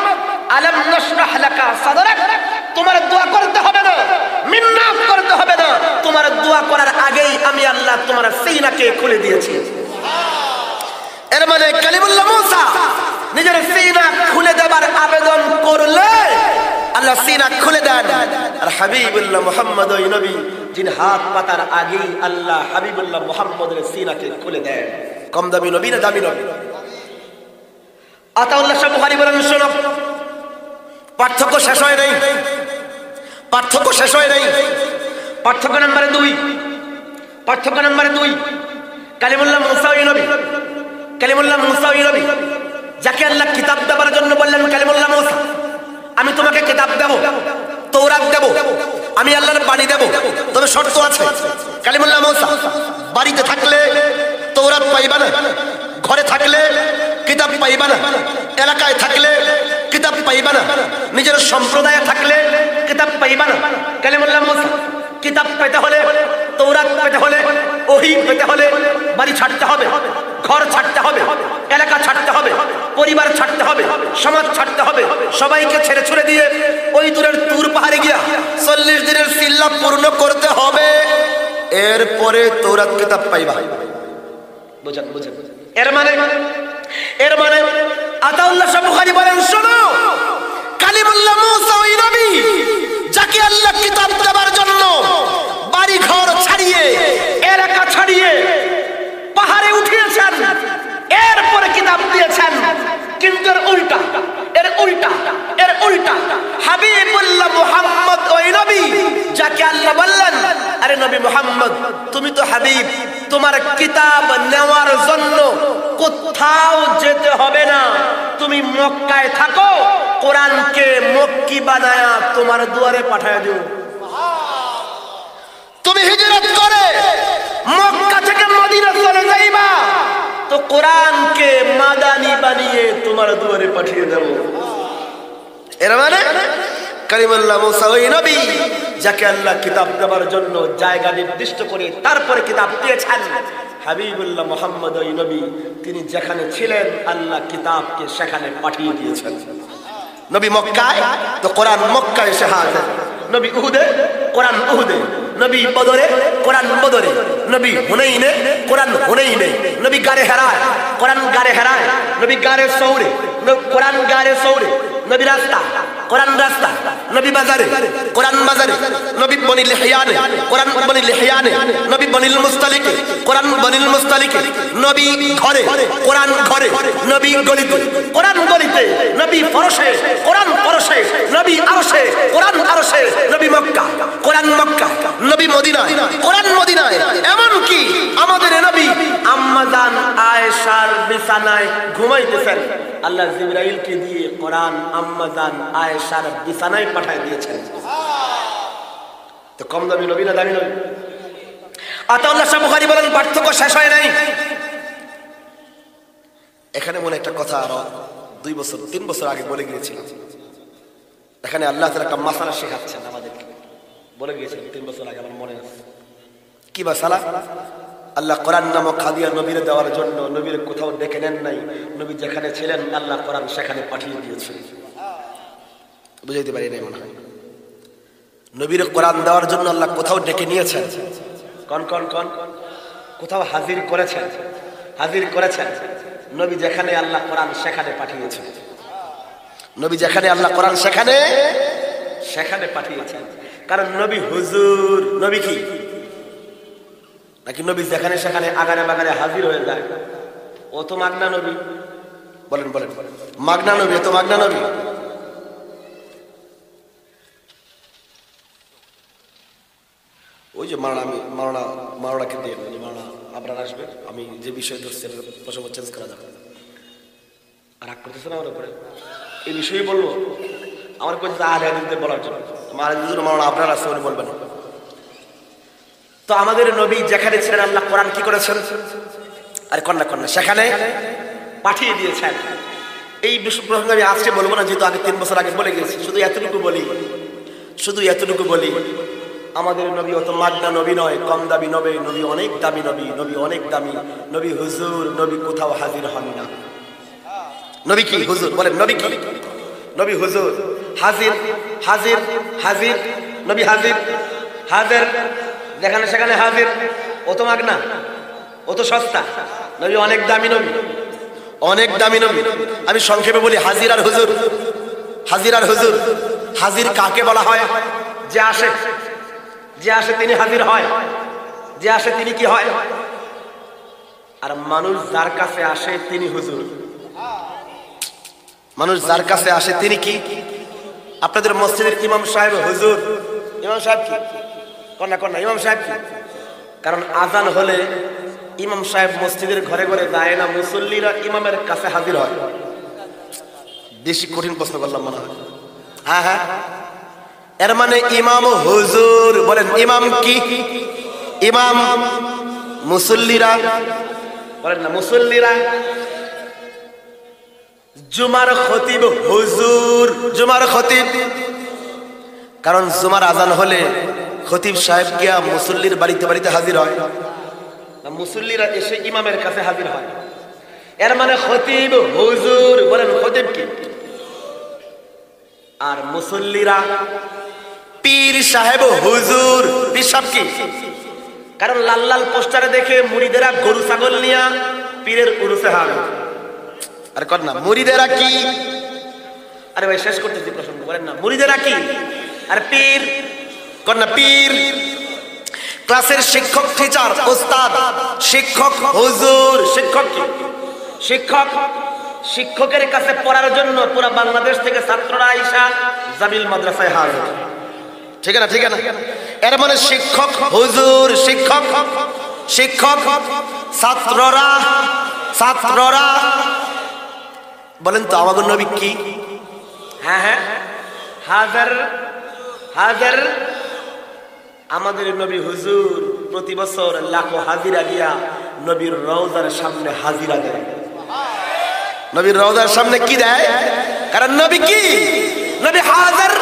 আলাম নাশরাহ লাকা সাদরাক, তোমার দোয়া করতে হবে না, মিন্নাত করতে হবে না, তোমার দোয়া করার আগেই আমি আল্লাহ তোমার সিনাকে খুলে দিয়েছি। এর মানে কালিমুল্লাহ মূসা নিজের সিনা খুলে দেবার আবেদন করলে আল্লাহ সিনা খুলে দেন। আর হাবিবুল্লাহ মুহাম্মদ ওই নবী যিনি হাত পাতার আগেই আল্লাহ হাবিবুল্লাহ মুহাম্মদের সিনাকে খুলে দেন। কম দামি নবী না দামি নবী? আতাউল্লাহ শাহ বুখারী বলেন, শোনো, পার্থক্য শেষ হয় নাই। পার্থক্য নাম্বার 2, কালিমুল্লাহ মূসা ওই নবী যাকে আল্লাহ কিতাব দেবার জন্য বললেন, কালিমুল্লাহ মূসা, আমি তোমাকে কিতাব দেব, তৌরাত দেব, আমি আল্লাহর বাণী দেব, তবে শর্ত আছে। কালিমুল্লাহ মূসা বাড়িতে থাকলে তৌরাত পাইবা না, ঘরে থাকলে কিতাব পাইবা না, এলাকায় থাকলে কিতাব পাইবা না, নিজের সম্প্রদায়ে থাকলে কিতাব পাইবা না। কালিমুল্লাহ মূসা কিতাব পেতে হলে, তৌরাত পেতে হলে, ওহী পেতে হলে বাড়ি ছাড়তে হবে, ঘর ছাড়তে হবে, এলাকা ছাড়তে হবে, পরিবার ছাড়তে হবে, সমাজ ছাড়তে হবে, সবাইকে ছেড়ে ছুড়ে দিয়ে ওই দূরের তুর পাহাড়ে গিয়া 40 দিনের সিল্লা পূর্ণ করতে হবে। এরপরে তৌরাত কিতাব পাইবা। বুঝেন? এর মানে এর মানে আতাউল্লাহ শাহ বুখারী বলেন, শোনো, কালিমুল্লাহ মূসা ওই নবী যাকে আল্লাহ কিতাব দেওয়ার জন্য বাড়ি ঘর ছাড়িয়ে, এলাকা ছাড়িয়ে পাহাড়ে উঠিয়েছেন, এরপরে কিতাব দিয়েছেন। কিন্তু এর উল্টা হাবিবুল্লাহ মুহাম্মদ ওই নবী যাকে আল্লাহ বললেন, আরে নবী মুহাম্মদ তুমি তো হাবিব, তোমার কিতাব নেওয়ার জন্য কোথাও যেতে হবে না, তুমি মক্কায় থাকো, কোরআনকে মক্কি বানায়া তোমার দুয়ারে পাঠায় দিও। তুমি হিজরত করে মক্কা থেকে মদিনা চলে যাইবা, তো কোরআনকে মাদানি বানিয়ে তোমার দুয়ারে পাঠিয়ে দেব। এর মানে কালিমুল্লাহ মূসা ওই নবী যাকে আল্লাহ কিতাব দেওয়ার জন্য জায়গা নির্দিষ্ট করে তারপরে কিতাব দিয়েছেন। হাবিবুল্লাহ মুহাম্মদ ওই নবী, তিনি যেখানে ছিলেন আল্লাহ কিতাবকে সেখানে পাঠিয়ে দিয়েছেন। নবী মক্কায়, তো কোরআন মক্কায় এসে হাজির। নবী উহুদে, কোরআন উহুদে। নবী বদরে, কোরআন বদরে। নবী হুনাইনে, কোরআন হুনাইনে। নবী গারে হেরায়, কোরআন গারে হেরায়। নবী গারে সৌরে, কোরআন গারে সৌরে। নবী রাস্তা, কোরআন রাস্তা। নবী বাজারে, কোরআন বাজারে। নবী বনি লিহয়ানে, কোরআন বনি লিহয়ানে। নবী বনিল মুস্তালিকে, কোরআন বনিল মুস্তালিকে। নবী ঘরে, কোরআন ঘরে। নবী গলিতে, কোরআন গলিতে। নবী ফরশে, কোরআন ফরশে। নবী আরশে, কোরআন আরশে। নবী মক্কা, কোরআন মক্কা। নবী মদিনায়, কোরআন মদিনায়। এমনকি আমাদের নবী আম্মা জান আয়েশার বিছানায় ঘুমাইতেছেন, আল্লাহ জিবরাইলকে দিয়ে কোরআন আম্মা জান আয়েশার বিছানায় পাঠিয়ে দিয়েছেন। তো কম দামি নবী না দামি নবী? আতাউল্লাহ শাহ বুখারী বলেন, পার্থক্য শেষ হয় নাই। এখানে মনে একটা কথা আরো 2 বছর 3 বছর আগে বলে গিয়েছিলাম। এখানে আল্লাহ তাআলা একটা মাসালা শেখাচ্ছেন আমাদেরকে, বলে গিয়েছিলেন 3 বছর আগে, আমার মনে আছে। কি মাসালা? আল্লাহ কোরআন নামক হাদিয়া নবীরে দেওয়ার জন্য নবীর কোথাও ডেকে নেন নাই, নবী যেখানে ছিলেন আল্লাহ কোরআন সেখানে পাঠিয়ে দিয়েছেন। বুঝাইতে পারি নাই মনে হয়। নবীর কোরআন দেওয়ার জন্য আল্লাহ কোথাও ডেকে নিয়েছেন, কোন কোথাও হাজির করেছেন, হাজির করেছেন। নবী যেখানে আল্লাহ কোরআন সেখানে পাঠিয়েছেন। নবী যেখানে আল্লাহ কোরআন সেখানে পাঠিয়েছেন। কারণ নবী হুজুর, নবী কি নাকি নবী যেখানে সেখানে আগারে বাগারে হাজির হয়ে যায়? ও তো মাগনা নবী। বলেন মাগনা নবী, তো মাগনা নবী। ওই যে মারোড়াকে দিয়ে মারোড়া আপনার আসবে, আমি যে বিষয় ধরছি প্রসঙ্গ চেঞ্জ করা যাবে। আর রাগ করতেছে না আমার উপরে? এই বিষয়ে বলবো, আমার কাছে আহলে বলার জন্য, মারোড়া আপনার আসছে, উনি বলবেন। তো আমাদের নবী যেখানে ছিলেন আল্লাহ কোরআন কি করেছেন? আর কন্যা সেখানে পাঠিয়ে দিয়েছেন। এই প্রসঙ্গে আমি আজকে বলবো না, যেহেতু আগে 3 বছর আগে বলে গেছি। শুধু এতটুকু বলি, আমাদের নবী অত মাগনা নবী নয়, কম দামি নবী। নবী অনেক দামি নবী, নবী অনেক দামি নবী, হুজুর। নবী কোথাও হাজির হন না। নবী কি হুজুর? বলেন নবী কি? নবী হুজুর, হাজির হাজির হাজির। নবী হাজির হাজির, যেখানে সেখানে হাজির। ও তো মাগনা, ও তো সস্তা। নবী অনেক দামি নবী, অনেক দামি নবী। আমি সংক্ষেপে বলি, হাজির আর হুজুর। হাজির আর হুজুর। হাজির কাকে বলা হয়? যে আসে তিনি হাজির হয়, যে আসে তিনি কি হয়? আর মানুষ যার কাছে আসে তিনি হুজুর। মানুষ যার কাছে আসে তিনি কি? আপনাদের মসজিদের ইমাম সাহেব হুজুর। ইমাম সাহেব কি? কন্যা ইমাম সাহেব কি? কারণ আজান হলে ইমাম সাহেব মসজিদের ঘরে ঘরে যায় না, মুসল্লিরা ইমামের কাছে হাজির হয়। বেশি কঠিন প্রশ্ন করলাম মনে হয়? হ্যাঁ, এর মানে ইমাম হুজুর। বলেন ইমাম কি? ইমাম। মুসল্লিরা? বলেন না, মুসল্লিরা। জুমার খতিব হুজুর, জুমার খতিব। কারণ জুমার আজান হলে খতিব সাহেব গিয়া মুসল্লির বাড়িতে বাড়িতে হাজির হয় না, মুসল্লিরা এসে ইমামের কাছে হাজির হয়। এর মানে খতিব হুজুর। বলেন খতিব কি? আর মুসল্লিরা পীর সাহেব হুজুর। পীর সাহেব কি? কারণ লাল লাল পোস্টারে দেখে মুরিদেরা গরু ছাগল নিয়া পীরের উরুসে হাজির। আর কর না মুরিদেরা কি? আরে ভাই শেষ করতেছি প্রসঙ্গ, বলেন না মুরিদেরা কি? আর পীর কর না পীর। ক্লাসের শিক্ষক, টিচার, ওস্তাদ, শিক্ষক, হুজুর। শিক্ষক কি? শিক্ষক। শিক্ষকের কাছে পড়ার জন্য পুরো বাংলাদেশ থেকে ছাত্ররা আইসা জামিল মাদ্রাসায় হাজির, ঠিক না? ঠিক না? এর মানে শিক্ষক, হুজুর, শিক্ষক, শিক্ষক, ছাত্ররা, ছাত্ররা। বলেন তো আমাদের নবী কি? হ্যাঁ হ্যাঁ, হাজার হাজার। আমাদের নবী হুজুর প্রতি বছর লাখো হাজিরা দিয়া নবীর রওজার সামনে হাজিরা দেয়। নবীর রওজার সামনে কি দেয়? কারণ নবী কি? নবী হাজার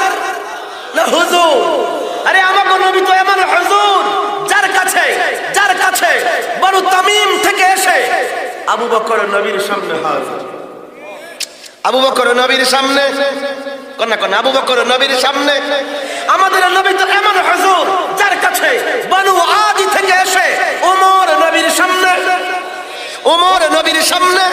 না হুজুর। আরে আমাদের নবী তো এমন হুজুর যার কাছে বনু তামিম থেকে এসে আবু বকর নবীর সামনে হাজির। আবু বকর নবীর সামনে, কন্যা কন্যা আবু বকর নবীর সামনে। আমাদের নবী তো এমন হুজুর যার কাছে বনু আদি থেকে এসে ওমর নবীর সামনে, ওমর নবীর সামনে।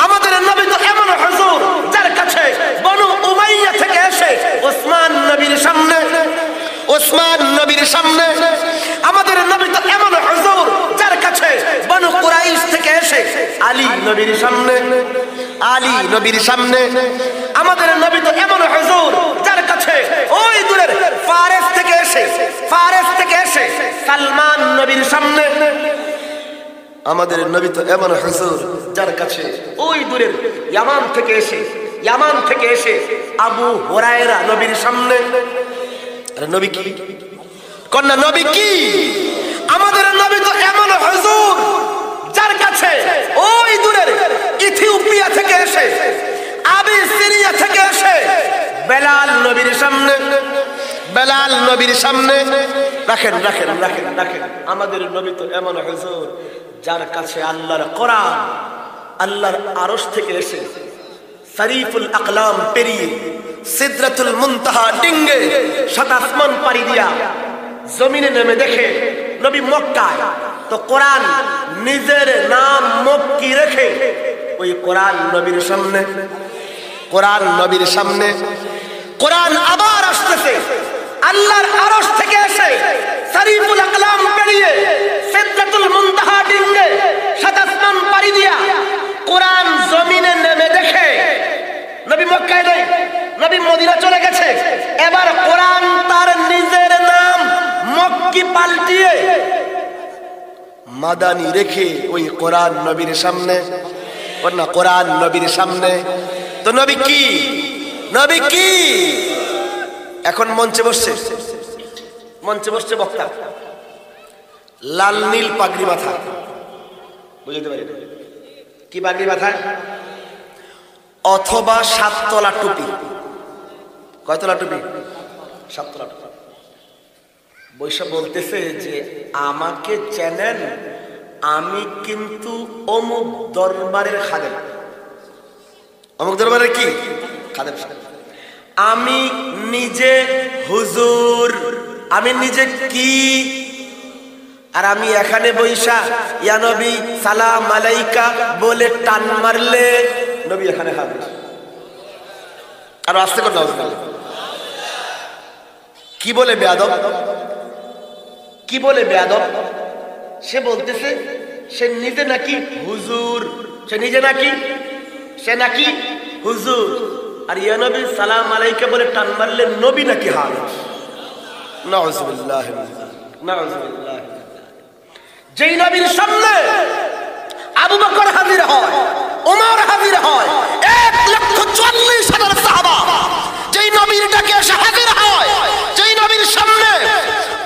আমাদের নবী তো এমন হুজুর যার কাছে বনু উমাইয়া থেকে এসে ওসমান নবীর সামনে, ওসমান নবীর সামনে। আমাদের নবী তো এমন হুজুর যার কাছে বনু কুরাইশ থেকে এসে আলী নবীর সামনে, আলী নবীর সামনে। আমাদের নবী তো এমন হুজুর যার কাছে ওই দূরের ফারেস থেকে এসে, ফারেস থেকে এসে সালমান নবীর সামনে। আমাদের নবী তো এমন হুজুর যার কাছে ওই দূরের ইয়ামান থেকে এসে, ইয়ামান থেকে এসে আবু হুরায়রা নবীর সামনে। আরে নবী কি? কন্যা নবী কি? আমাদের নবী তো এমন হুজুর যার কাছে ওই দূরের ইথিওপিয়া থেকে এসে, আবিসিনিয়া থেকে এসে বেলাল নবীর সামনে, বেলাল নবীর সামনে। রাখেন রাখেন রাখেন রাখেন। আমাদের নবী তো এমন হুজুর যার কাছে আল্লাহর কোরআন আল্লাহর আরশ থেকে এসে শরীফুল আকলাম পেরিয়ে সিদরাতুল মুনতাহা ডিঙ্গে সাত আসমান পাড়ি দিয়া জমিনে নেমে দেখে নবী মক্কায়, তো কোরআন নিজের নাম মক্কি রেখে ওই কোরআন নবীর সামনে, কোরআন নবীর সামনে। কোরআন আবার আসতেছে আল্লাহর আরশ থেকে এসে শরীফুল আকলাম পেরিয়ে সিদরাতুল মুনতাহা ডিঙ্গে সাত আসমান পাড়ি দিয়া কোরআন জমিনে নেমে দেখে নবী মক্কায় নেই, নবী মদিনা চলে গেছে। এবার কোরআন তার নিজের নাম মক্কি পাল্টিয়ে মাদানি রেখে ওই কোরআন নবীর সামনে, না কোরআন নবীর সামনে। তো নবী কি? নবী কি? এখন মঞ্চে বসছে, মঞ্চে বসছে বক্তা, লাল নীল পাগড়ি মাথা, বুঝতে পারি কি পাগড়ি মাথা, অথবা সাততলা টুপি। কয়তলা টুপি? সাততলা টুপি। বৈশা বলতেছে যে আমাকে চেনেন, আমি কিন্তু অমুক দরবারের খাদেম। অমুক দরবারের কি খাদেম? আমি নিজে হুজুর, আমি নিজে কি? আর আমি এখানে বৈশা ইয়া নবী সালাম আলাইকা বলে টান মারলে নবী এখানে হাজির। আর আস্তে করে নাউজুবিল্লাহ। কি বলে বেয়াদব? কি বলে বেয়াদব? সে বলতেছে সে নিজে নাকি হুজুর, সে নিজে নাকি, সে নাকি হুজুর। আর ইয়া নবী সালাম আলাইকা বলে টান মারলে নবী নাকি হাজির। নাউজুবিল্লাহ, নাউজুবিল্লাহ। যেই নবীর সামনে আবু বকর হাজির হয়, ওমর হাজির হয়, 1,40,000 সাহাবা যেই নবীর ডাকে এসে হাজির হয়, যেই নবীর সামনে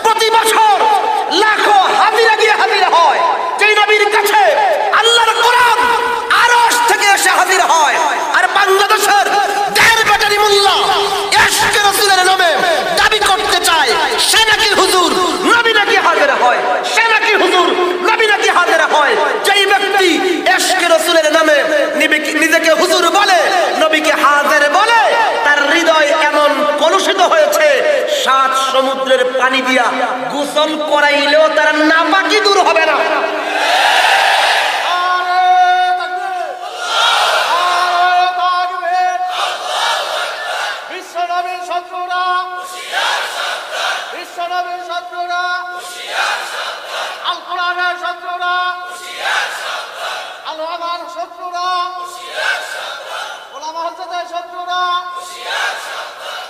প্রতি বছর লাখো হাজিরা গিয়ে হাজির হয়, যেই নবীর কাছে আল্লাহর কোরআন আরশ থেকে এসে হাজির হয়, আর বাংলাদেশের দেড় ব্যাটারি মোল্লা ইশকে রাসূলের নামে দাবি করতে চায় সে নাকি হুজুর, নবী নাকি হাজির হয়, সে নাকি হুজুর, নবী নাকি হাজির হয়। যেই ব্যক্তি ইশকে রাসূল শত্রুরা, ওলামা হযরতের শত্রুরা,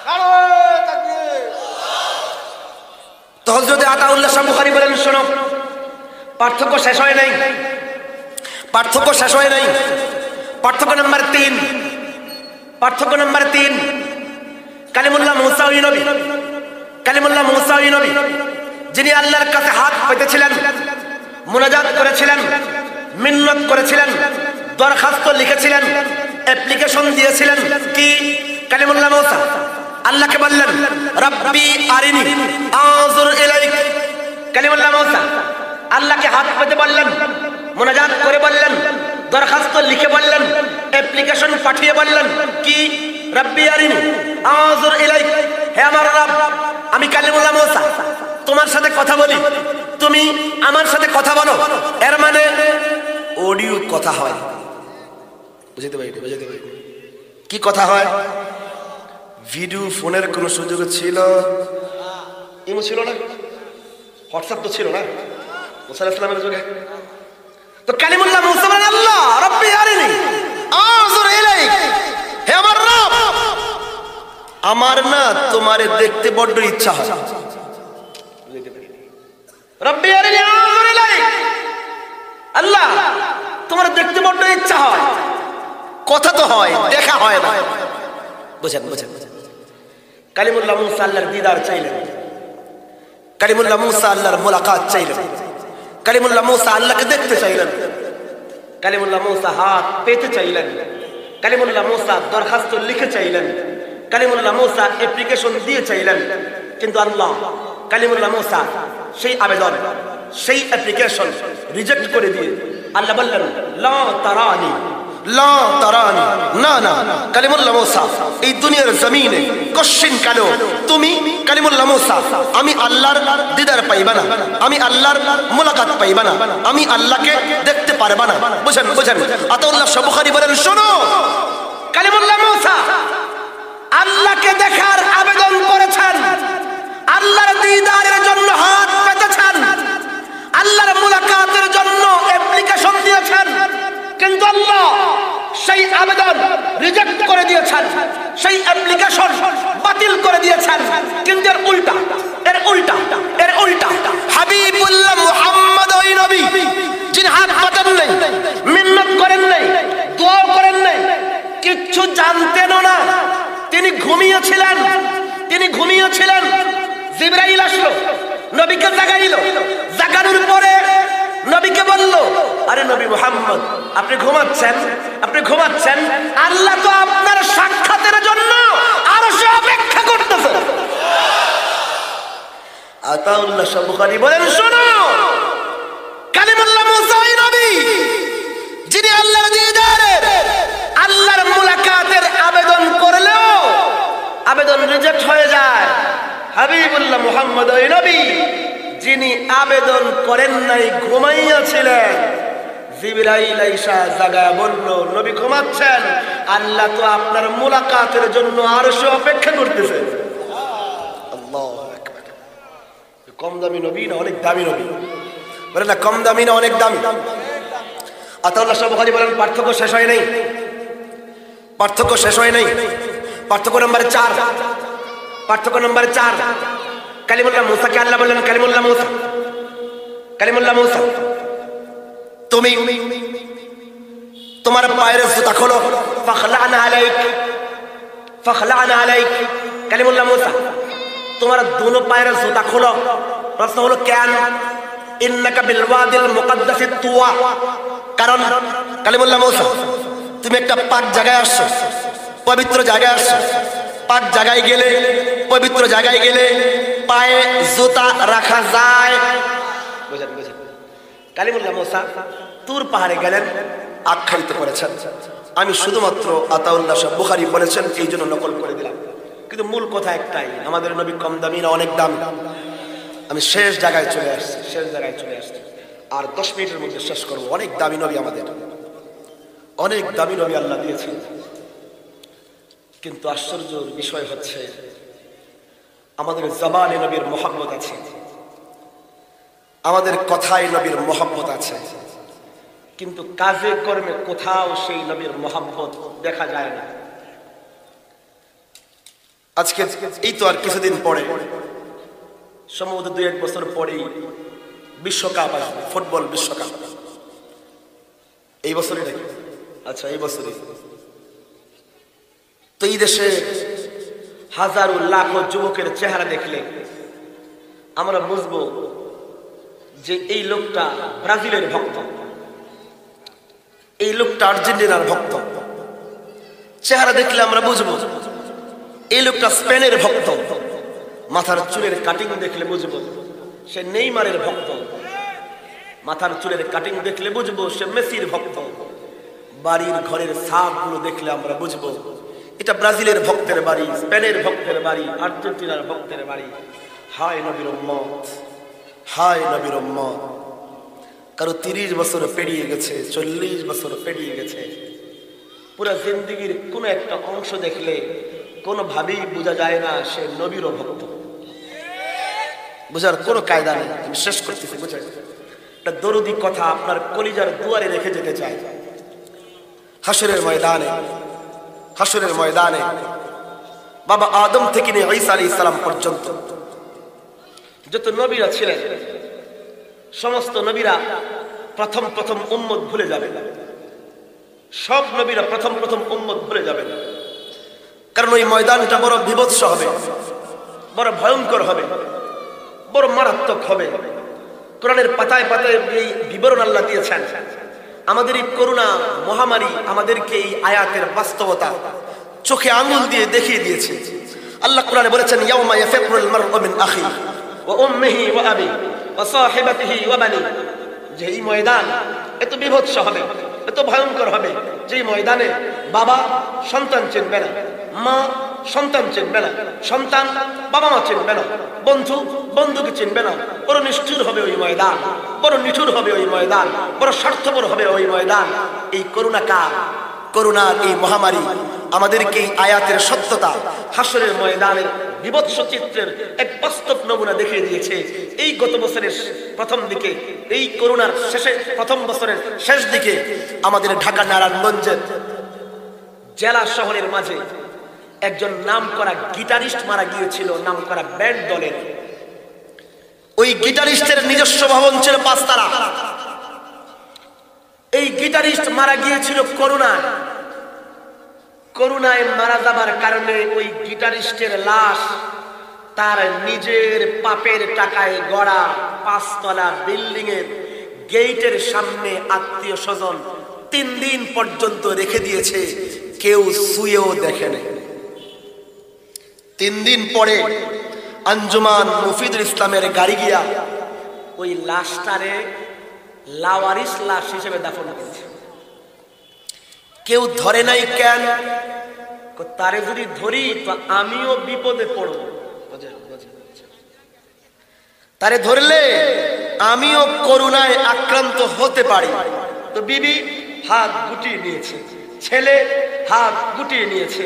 নারায়ে তাকবীর। তো হযরত আতাউল্লাহ শাহ বুখারী বলেন, শোনো, পার্থক্য শেষ হয় নাই, পার্থক্য শেষ হয় নাই। পার্থক্য নাম্বার 3, পার্থক্য নাম্বার 3, কালিমুল্লাহ মূসা ওই নবী, কালিমুল্লাহ মূসা ওই নবী যিনি আল্লাহর কাছে হাত পেতেছিলেন, মুনাজাত করেছিলেন, মিন্নত করেছিলেন, দরখাস্ত লিখেছিলেন, অ্যাপ্লিকেশন দিয়েছিলেন। কি? কালিমুল্লাহ মূসা আল্লাহকে বললেন, রাব্বি আরিনি আনজুর ইলাইক। কালিমুল্লাহ মূসা আল্লাহকে হাত পেতে বললেন, মুনাজাত করে বললেন, দরখাস্ত লিখে বললেন, অ্যাপ্লিকেশন পাঠিয়ে বললেন কি? রাব্বি আরিনি আনজুর ইলাইক, হে আমার রব, আমি কালিমুল্লাহ মূসা তোমার সাথে কথা বলি, তুমি আমার সাথে কথা বলো। এর মানে অডিও কথা হয়, বুঝতে পারি? বুঝতে পারি কি কথা হয়? ভিডিও ফোনের কোন সুযোগ ছিল? ইমো ছিল না, হোয়াটসঅ্যাপ তো ছিল না মুসা আলাইহিস সালামের যুগে। তো কালিমুল্লাহ মূসা বলেন, আল্লাহ রাব্বি আরিনি আনজুর ইলাইক, হে আমার রব, আমার না তোমারে দেখতে বড্ড ইচ্ছা হয়। রাব্বি আরিনি আনজুর ইলাইক, আল্লাহ তোমার দেখতে বড্ড ইচ্ছা হয়। কথা তো হয়, দেখা হয় না। বুঝেন বুঝেন? কালিমুল্লাহ মূসা আল্লাহর দিদার চাইলেন, কালিমুল্লাহ মূসা আল্লাহর মুলাকাত চাইলেন, কালিমুল্লাহ মূসা আল্লাহকে দেখতে চাইলেন, কালিমুল্লাহ মূসা হাত পেতে চাইলেন, কালিমুল্লাহ মূসা দরখাস্ত লিখে চাইলেন, কালিমুল্লাহ মূসা অ্যাপ্লিকেশন দিয়ে চাইলেন। কিন্তু আল্লাহ কালিমুল্লাহ মূসা সেই আবেদন, সেই অ্যাপ্লিকেশন রিজেক্ট করে দিয়ে আল্লাহ বললেন, লা তারানি, লা তারানি, না না কালিমুল্লাহ মূসা, এই দুনিয়ার জমিনে কশিন কালো তুমি কালিমুল্লাহ মূসা আমি আল্লাহর দিদার পাইবা না, আমি আল্লাহর মুলাকাত পাইবা না, আমি আল্লাহকে দেখতে পারবা না। বুঝেন বুঝেন? আতাউল্লাহ শাহ বুখারী বলেন, শোনো, কালিমুল্লাহ মূসা আল্লাহকে দেখার আবেদন করেছেন, আল্লাহর দিদারের জন্য হাত পেতেছেন, আল্লাহর মুলাকাতের জন্য অ্যাপ্লিকেশন দিয়েছেন। কিন্তু আল্লাহ সেই আবেদন রিজেক্ট করে দিয়েছেন, সেই অ্যাপ্লিকেশন বাতিল করে দিয়েছেন। কিন্তু এর উল্টা, এর উল্টা, এর উল্টা হাবিবুল্লাহ মুহাম্মদ ওই নবী যিনি হাত পাতেন নাই, মিন্নত করেন নাই, দোয়া করেন নাই, কিচ্ছু জানতেনও না, তিনি ঘুমিয়েছিলেন, তিনি ঘুমিয়েছিলেন। জিবরাইল আসলো, নবীকে জাগাইলো, জাগানোর পরে নবীকে বলল, আরে নবী মুহাম্মদ, আপনি ঘুমাচ্ছেন, আপনি ঘুমাচ্ছেন, আল্লাহ তো আপনার সাক্ষাতের জন্য আরশে অপেক্ষা করতেছে। আতাউল্লাহ শাহ বুখারী বলেন, শোনো, কালিমুল্লাহ মূসা ওই নবী যিনি আল্লাহর দিদারের, আল্লাহর মুলাকাতের আবেদন করলেও আবেদন রিজেক্ট হয়ে যায়। হাবিবুল্লাহ মুহাম্মদ ওই নবী যিনি আবেদন করেন নাই, ঘুমাইয়াছিলেন, জিবরাইল আইসা জাগায়া বলল, নবী ঘুমাচ্ছেন, আল্লাহ তো আপনার মুলাকাতের জন্য আরশে অপেক্ষা করতেছে। আল্লাহু আকবার। কম দামি নবী না অনেক দামি নবী? বলেন না, কম দামি না অনেক দামি? আতাউল্লাহ শাহ বুখারী বলেন, পার্থক্য শেষ হয় নাই, পার্থক্য শেষ হয় নাই। পার্থক্য নাম্বার 4, পার্থক্য নাম্বার 4, কালিমুল্লাহ মূসাকে আল্লাহ বললেন, কালিমুল্লাহ মূসা, কালিমুল্লাহ মূসা, তুমি তোমার পায়ের জুতা খোলো, ফাখলানা আলাইক, ফাখলানা আলাইক। কালিমুল্লাহ মূসা, তোমার দুনো পায়ের জুতা খোলো। প্রশ্ন হলো কেন? ইন্নাকা বিল ওয়াদিল মুকদ্দাসিত তুয়া, কারণ কালিমুল্লাহ মূসা তুমি একটা পাক জায়গায় আসছো, পবিত্র জায়গায় আসছো, পাক জায়গায় গেলে, পবিত্র জায়গায় গেলে পায়ে জুতা রাখা যায়। বুঝেন বুঝেন? কালিমুল্লাহ মূসা তুর পাহাড়ে গেলেন, আখ্যায়িত করেছেন। আমি শুধুমাত্র আতাউল্লাহ শাহ বুখারী বলেছেন এই জন্য নকল করে দিলাম, কিন্তু মূল কথা একটাই, আমাদের নবী কম দামি না অনেক দামি। আমি শেষ জায়গায় চলে আসছি, শেষ জায়গায় চলে আসছি, আর 10 মিনিটের মধ্যে শেষ করবো। অনেক দামি নবী আমাদের, অনেক দামি নবী আল্লাহ দিয়েছেন। কিন্তু আশ্চর্যের বিষয় হচ্ছে আমাদের জবানে নবীর মহব্বত আছে, আমাদের কথায় নবীর মহব্বত আছে, কিন্তু কাজে কর্মে কোথাও সেই নবীর মোহাম্মত দেখা যায় না। আজকে এই তো আর কিছুদিন পরে, সম্ভবত 2-1 বছর পরেই বিশ্বকাপ আসবে, ফুটবল বিশ্বকাপ। এই বছরই নাকি? আচ্ছা, এই বছরই। তো এই দেশে হাজারো লাখো যুবকের চেহারা দেখলে আমরা বুঝবো যে এই লোকটা ব্রাজিলের ভক্ত, এই লোকটা আর্জেন্টিনার ভক্ত। চেহারা দেখলে আমরা বুঝবো এই লোকটা স্পেনের ভক্ত। মাথার চুলের কাটিং দেখলে বুঝবো সে নেইমারের ভক্ত। মাথার চুলের কাটিং দেখলে বুঝবো সে মেসির ভক্ত। বাড়ির ঘরের ছাদগুলো দেখলে আমরা বুঝবো এটা ব্রাজিলের ভক্তের বাড়ি, স্পেনের ভক্তের বাড়ি, আর্জেন্টিনার ভক্তের বাড়ি। হায় নবীর উম্মত, হায় নবীর উম্মত। কারো 30 বছর পেরিয়ে গেছে, 40 বছর পেরিয়ে গেছে, পুরো জিন্দেগির কোন একটা অংশ দেখলে কোনোভাবেই বোঝা যায় না সে নবীর ভক্ত। বোঝার কোনো কায়দা নেই। আমি শেষ করতেছি, বুঝে একটা দরুদি কথা আপনার কলিজার দুয়ারে রেখে যেতে চাই। হাসরের ময়দানে, হাসরের ময়দানে বাবা আদম থেকে নিয়ে ঈসা আলাইহিস সালাম পর্যন্ত যত নবীরা ছিলেন, সমস্ত নবীরা প্রথম প্রথম উম্মত ভুলে যাবে। সব নবীরা প্রথম প্রথম উম্মত ভুলে যাবে, কারণ ওই ময়দানটা বড় বিভৎস হবে, বড় ভয়ঙ্কর হবে, বড় মারাত্মক হবে। কোরআনের পাতায় পাতায় এই বিবরণ আল্লাহ দিয়েছেন। আমাদের এই করোনা মহামারী আমাদেরকে এই আয়াতের বাস্তবতা চোখে আঙুল দিয়ে দেখিয়ে দিয়েছে। আল্লাহ কোরআনে বলেছেন, ইয়াউমা ইয়াফিরুল মারউ মিন আখিহি ওয়া উম্মিহি ওয়া আবিহি ওয়া সাহিবাতিহি ওয়া বানি। যে এই ময়দান এত বিভৎস হবে, এত ভয়ঙ্কর হবে, যে ময়দানে বাবা সন্তান চিনবে না, মা সন্তান চিনবে না, সন্তান বাবা মা চিনবে না, বন্ধু বন্ধুকে চিনবে না। বড় নিষ্ঠুর হবে ওই ময়দান, বড় নিঠুর হবে ওই ময়দান, বড় স্বার্থপর হবে ওই ময়দান। এই করোনা কাল, করোনার এই মহামারী আমাদেরকে এই আয়াতের সত্যতা, হাসরের ময়দানের বিভৎস চিত্রের এক বাস্তব নমুনা দেখিয়ে দিয়েছে। এই গত বছরের প্রথম দিকে, এই করোনার শেষে প্রথম বছরের শেষ দিকে আমাদের ঢাকা নারায়ণগঞ্জের জেলা শহরের মাঝে একজন নামকরা গিটারিস্ট মারা গিয়েছিল, নামকরা ব্যান্ড দলের। ওই গিটারিস্টের নিজস্ব ভবন ছিল 5 তলা। এই গিটারিস্ট মারা গিয়েছিল করোনায়। করোনায় মারা যাবার কারণে ওই গিটারিস্টের লাশ তার নিজের পাপের টাকায় গড়া 5 তলা বিল্ডিং এর গেটের সামনে আত্মীয় স্বজন 3 দিন পর্যন্ত রেখে দিয়েছে, কেউ শুয়েও দেখে নাই। 3 দিন পরে আঞ্জুমান মুফিদুল ইসলামের গাড়ি গিয়া ওই লাশটারে লাওয়ারিস লাশ হিসেবে দাফন করেছে। কেউ ধরে নাই কেন? তারে যদি ধরি তো আমিও বিপদে পড়ব, তারে ধরলে আমিও করোনায় আক্রান্ত হতে পারি। তো বিবি হাত গুটিয়ে নিয়েছে, ছেলে হাত গুটিয়ে নিয়েছে,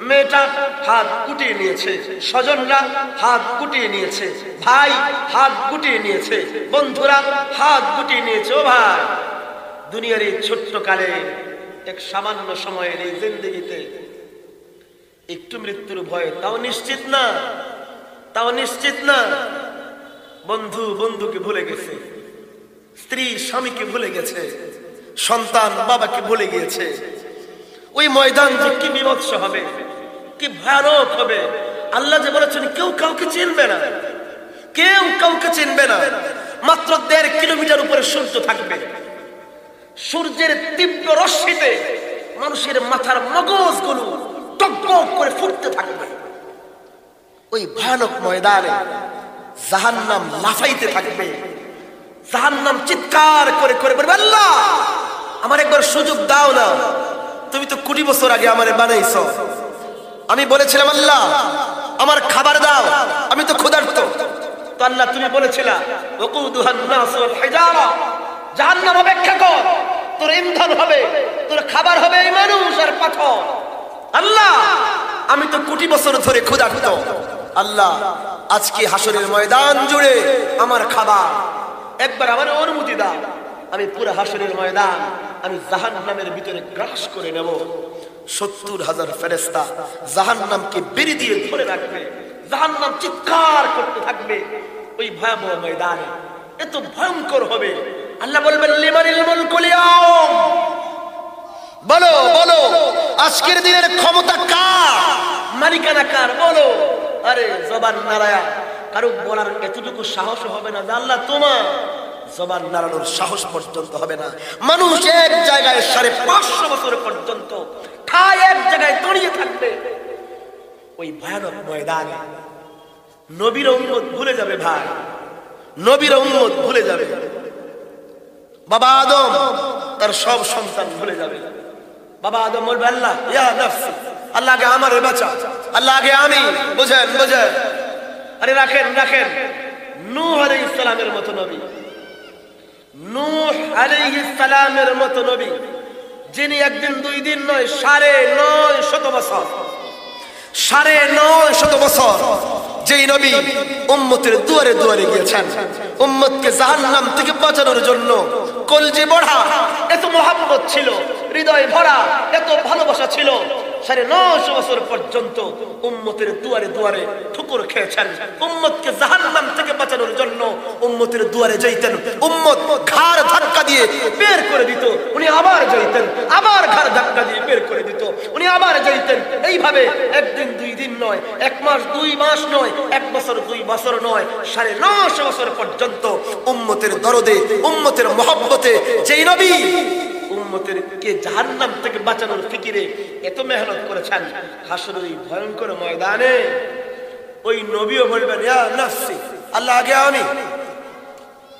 মেয়েটা হাত গুটিয়ে নিয়েছে, স্বজনরা হাত গুটিয়ে নিয়েছে, ভাই হাত গুটিয়ে নিয়েছে, বন্ধুরা হাত গুটিয়ে নিয়েছে। ও ভাই, দুনিয়ার এই ছোট্ট কালে এক সামান্য সময়ের এই জিন্দেগিতে একটু মৃত্যুর ভয়, তাও নিশ্চিত না, তাও নিশ্চিত না। বন্ধু বন্ধুকে ভুলে গেছে, স্ত্রী স্বামীকে ভুলে গেছে, সন্তান বাবাকে ভুলে গিয়েছে। ওই ময়দান যে কি বিভৎস হবে, কি ভয়ানক হবে। আল্লাহ যে বলেছেন কেউ কাউকে চিনবে না, কেউ কাউকে চিনবে না। মাত্র 1.5 কিলোমিটার উপরে সূর্য থাকবে, সূর্যের তীব্র রশ্মিতে মানুষের মাথার মগজগুলো টকবক করে ফুটতে থাকবে। ওই ভয়ানক ময়দানে জাহান্নাম লাফাইতে থাকবে, জাহান্নাম চিৎকার করে করে বলবে, আল্লাহ আমার একবার সুযোগ দাও না, তুমি তো 20 বছর আগে আমারে বানাইছো। আমি বলেছিলাম আল্লাহ আমার খাবার দাও, আমি তো ক্ষুধার্ত। তো আল্লাহ তুমি বলেছিলা ওয়াকুদুহান নাস ওয়াল হিজারা, জাহান্নাম অপেক্ষা কর, তোর ইন্ধন হবে, তোর খাবার হবে এই মানুষ আর পাথর। আল্লাহ আমি তো 20 বছর ধরে ক্ষুধার্ত, আল্লাহ আজকে হাসরের ময়দান জুড়ে আমার খাবার, একবার আমার অনুমতি দাও। আমি পুরো হাসরের ময়দান আমি জাহান্নামের ভিতরে গ্রাস করে নেব। 70,000 ফেরেশতা জাহান্নামকে বেরি দিয়ে ধরে রাখবে, জাহান্নাম চিৎকার করতে থাকবে ওই ভয়াবহ ময়দানে। এত ভয়ঙ্কর হবে। আল্লাহ বলবেন লিমানিল মুলকুল ইয়াউম, বলো বলো আজকের দিনের ক্ষমতা কার, মালিকানা কার, বলো। আরে জবান নাড়ায়া কারো বলার এতটুকু সাহস হবে না যে আল্লাহ তোমার, জবান নাড়ানোর সাহস পর্যন্ত হবে না। মানুষ এক জায়গায় 550 বছর পর্যন্ত ঠায় এক জায়গায় দাঁড়িয়ে থাকবে ওই ভয়ানক ময়দানে। নবীর উম্মত ভুলে যাবে ভাই, নবীর উম্মত ভুলে যাবে। বাবা আদম তার সব সন্তান ভুলে যাবে। বাবা আদম বলবে আল্লাহ ইয়া নাফসি, আল্লাহ আগে আমারে বাঁচা, আল্লাহ আগে আমি। বুঝেন বুঝেন, আরে রাখেন রাখেন। নূহ আলাইহিস সালামের মতো নবী, নূহ আলাইহিস সালামের মতো নবী, যিনি একদিন দুই দিন নয় 950 বছর, 950 বছর যেই নবী উম্মতের দুয়ারে দুয়ারে গিয়েছেন, উম্মতকে জাহান্নাম থেকে বাঁচানোর জন্য। কলজে বড়া এত মহব্বত ছিল, হৃদয় ভরা এত ভালোবাসা ছিল। 950 বছর পর্যন্ত উম্মতের দুয়ারে দুয়ারে ঠুকুর খেয়েছেন। উম্মতকে জাহান্নাম থেকে বাঁচানোর জন্য উম্মতের দুয়ারে যাইতেন, উম্মত ঘাড় ধাক্কা দিয়ে বের করে দিত, উনি আবার যাইতেন, আবার ঘাড় ধাক্কা দিয়ে বের করে দিত, উনি আবার যাইতেন। এইভাবে একদিন দুই দিন নয়, 1 মাস 2 মাস নয়, 1 বছর 2 বছর নয়, 950 বছর পর্যন্ত উম্মতের দরদে, উম্মতের মহব্বতে যেই নবী উম্মতেরকে জাহান্নাম থেকে বাঁচানোর ফিকিরে এত মেহনত করেছেন, হাসরের এই ভয়ঙ্কর ময়দানে ওই নবীও বলবেন ইয়া নাফসি, আল্লাহ আগে আমি।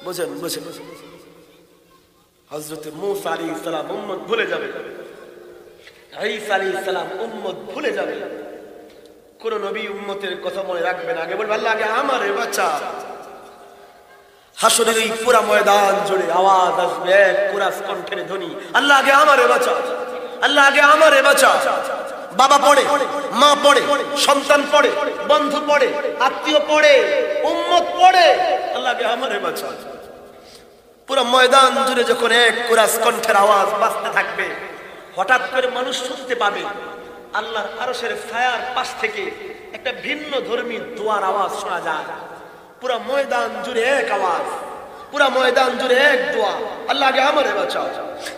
বুঝেন বুঝেন, হযরত মূসা আলাইহিস সালাম উম্মত ভুলে যাবে, ঈসা আলাইহিস সালাম উম্মত ভুলে যাবে। কোন নবী উম্মতের কথা মনে রাখবেন, আগে বলবে আল্লাহ আগে আমারে বাঁচা। হাসরের এই পুরা ময়দান জুড়ে আওয়াজ আসবে এক কুরাস কণ্ঠের ধ্বনি, আল্লাহ আগে আমারে বাঁচা, আল্লাহ আগে আমারে বাঁচা। বাবা পড়ে, মা পড়ে, সন্তান পড়ে, বন্ধু পড়ে, আত্মীয় পড়ে, উম্মত পড়ে, আল্লাহ আগে আমারে বাঁচা। পুরো ময়দান জুড়ে যখন এক কুরাস কণ্ঠের আওয়াজ বাজতে থাকবে, হঠাৎ করে মানুষ শুনতে পাবে আল্লাহর আরশের ছায়ার পাশ থেকে একটা ভিন্ন ধর্মী দোয়ার আওয়াজ শোনা যায়। পুরা ময়দান জুড়ে এক আওয়াজ, পুরা ময়দান জুড়ে এক দোয়া, আল্লাহ আগে আমারে বাঁচাও,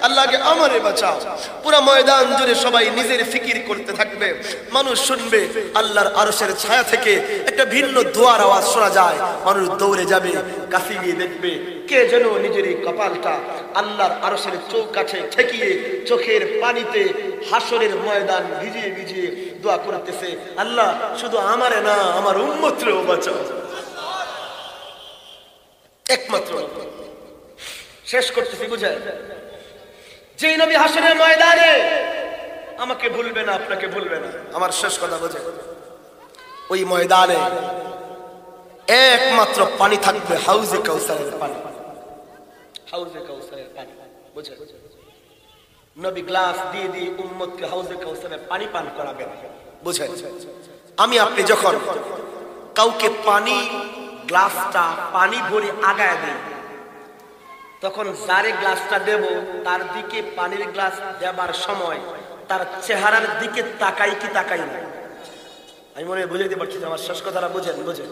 আল্লাহ আগে আমারে বাঁচাও। পুরা ময়দান জুড়ে সবাই নিজের ফিকির করতে থাকবে। মানুষ শুনবে আল্লাহর আরশের ছায়া থেকে একটা ভিন্ন দোয়ার আওয়াজ শোনা যায়। মানুষ দৌড়ে যাবে, কাছে গিয়ে দেখবে কে যেন নিজের এই কপালটা আল্লাহর আরশের চৌকাঠে ঠেকিয়ে চোখের পানিতে হাসরের ময়দান ভিজিয়ে ভিজিয়ে দোয়া করতেছে, আল্লাহ শুধু আমারে না আমার উম্মতরেও বাঁচাও। একমাত্র শেষ করতেছি, বুঝেন, যে নবী হাসরের ময়দানে আমাকে ভুলবে না, আপনাকে ভুলবে না। আমার শেষ কথা বুঝে, ওই ময়দানে একমাত্র পানি থাকবে, হাউজে কাউসারের পানি, হাউজে কাউসারের পানি। বুঝেন, নবী গ্লাস দিয়ে দিয়ে উম্মতকে হাউজে কাউসারের পানি পান করাবেন। বুঝেন, আমি আপনি যখন কাউকে পানি গ্লাসটা পানি ভরে আগায় দেই, তখন যারে গ্লাসটা দেব তার দিকে পানির গ্লাস দেবার সময় তার চেহারার দিকে তাকাই কি তাকাই না? আমি মনে বুঝাইতে পারছি, আমার শেষ কথাটা বুঝেন। বুঝেন,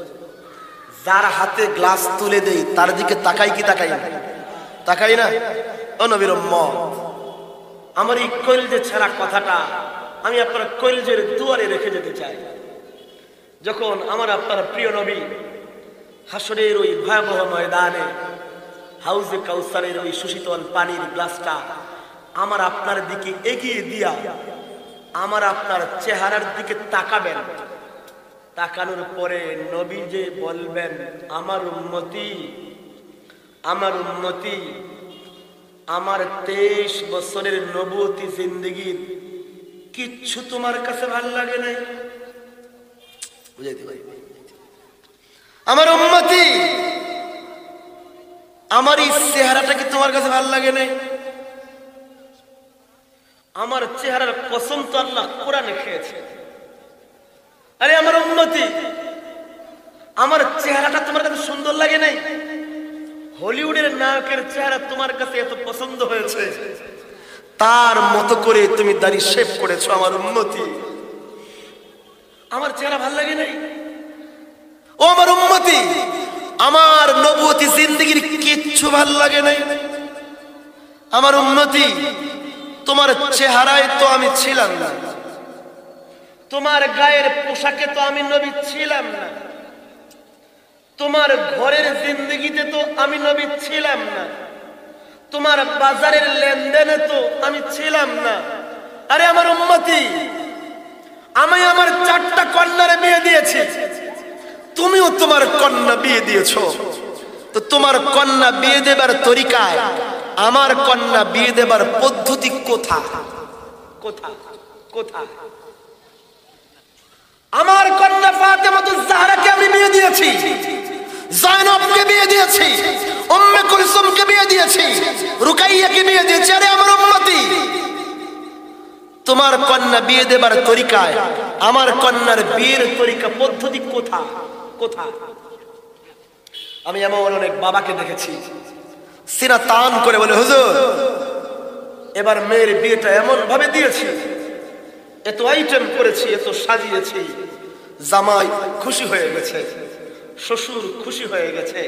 যার হাতে গ্লাস তুলে দেই তার দিকে তাকাই কি তাকাই না? তাকাই না। ও নবীর উম্মত, আমার এই কলজে ছাড়া কথাটা আমি আপনার কলজের দুয়ারে রেখে যেতে চাই। যখন আমার আপনার প্রিয় নবী হাসরের ওই ভয়াবহ ময়দানে হাউজে কাউসারের ওই সুশীতল পানির গ্লাসটা আমার আপনার দিকে এগিয়ে দিয়া আমার আপনার চেহারার দিকে তাকাবেন, তাকানোর পরে নবী যে বলবেন, আমার উম্মতি, আমার উম্মতি, আমার 23 বছরের নবুয়তি জিন্দেগির কিচ্ছু তোমার কাছে ভালো লাগে নাই। বুঝাইতে পারি? আমার উম্মতি, আমার এই চেহারাটা কি তোমার কাছে ভালো লাগে নাই? আমার চেহারার কসম তো আল্লাহ কোরআনে খেয়েছে। আরে আমার উম্মতি, আমার চেহারাটা তোমার কাছে সুন্দর লাগে নাই? হলিউডের নায়কের চেহারা তোমার কাছে এত পছন্দ হয়েছে, তার মতো করে তুমি দাড়ি শেভ করেছো আমার উম্মতি। আমার চেহারা ভাল লাগে নাই? ও আমার উম্মতি, আমার নবুয়তি জিন্দেগির কিচ্ছু ভাল লাগে নাই। আমার উম্মতি, তোমার চেহারায় তো আমি ছিলাম না, তোমার গায়ের পোশাকে তো আমি নবী ছিলাম না, তোমার ঘরের জিন্দেগিতে তো আমি নবী ছিলাম না, তোমার বাজারের লেনদেনে তো আমি ছিলাম না। আরে আমার উম্মতি, আমি আমার 4টা কন্যারে বিয়ে দিয়েছি, তুমিও তোমার কন্যা বিয়ে দিয়েছো। তো তোমার কন্যা বিয়ে দেবার তরিকায় আমার কন্যা বিয়ে দেবার পদ্ধতি কোথায়? কোথায়? কোথায়? আমার কন্যা ফাতেমাতুজ জাহরাকে আমি বিয়ে দিয়েছি, জায়নবকে বিয়ে দিয়েছি, উম্মে কুলসুমকে বিয়ে দিয়েছি, রুকাইয়াকে বিয়ে দিয়েছি। আরে আমার উম্মতি, তোমার কন্যা বিয়ে দেবার তরিকায় আমার কন্যার বিয়ের তরিকা পদ্ধতি কোথায়? কোথায়? আমি এমন অনেক বাবাকে দেখেছি সিনা টান করে বলে, হুজুর এবার মেয়ের বিয়েটা এমন ভাবে দিয়েছি, এত আইটেম করেছি, এত সাজিয়েছি, জামাই খুশি হয়ে গেছে, শ্বশুর খুশি হয়ে গেছে,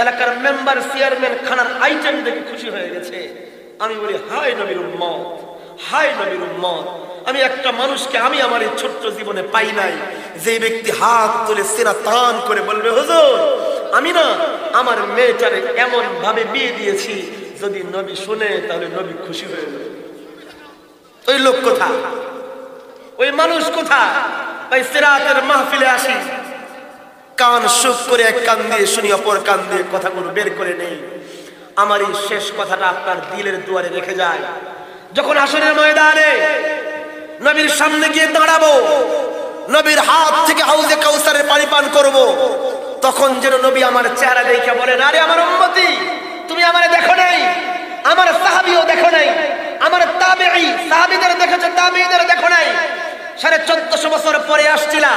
এলাকার মেম্বার চেয়ারম্যান খানার আইটেম দেখে খুশি হয়ে গেছে। আমি বলি, হায় নবীর উম্মত, হায় নবীর উম্মত। আমি একটা মানুষকে আমি আমার এই ছোট্ট জীবনে পাই নাই যে ব্যক্তি হাত তুলে সিনা টান করে বলবে, হুজুর আমি না আমার মেয়েটারে এমন ভাবে বিয়ে দিয়েছি, যদি নবী শুনে তাহলে নবী খুশি হয়ে যাবে। ওই লোক কোথায়? ওই মানুষ কোথায়? ভাই সিরাতের মাহফিলে আসি, কান সুখ করে এক কান দিয়ে শুনি, অপর কান দিয়ে কথাগুলো বের করে নেই। আমার এই শেষ কথাটা আপনার দিলের দুয়ারে রেখে যায়। যখন হাসরের ময়দানে নবীর সামনে গিয়ে দাঁড়াবো, নবীর হাত থেকে হাউজে কাউসারের পানি পান করব, তখন যেন নবী আমার চেহারা দেখে বলেন, আরে আমার উম্মতি, তুমি আমারে দেখো নাই, আমার সাহাবীও দেখো নাই, আমার তাবেঈ সাহাবীদের দেখেছো, তাবেঈদের দেখো নাই। 1450 বছর পরে আসছিলা,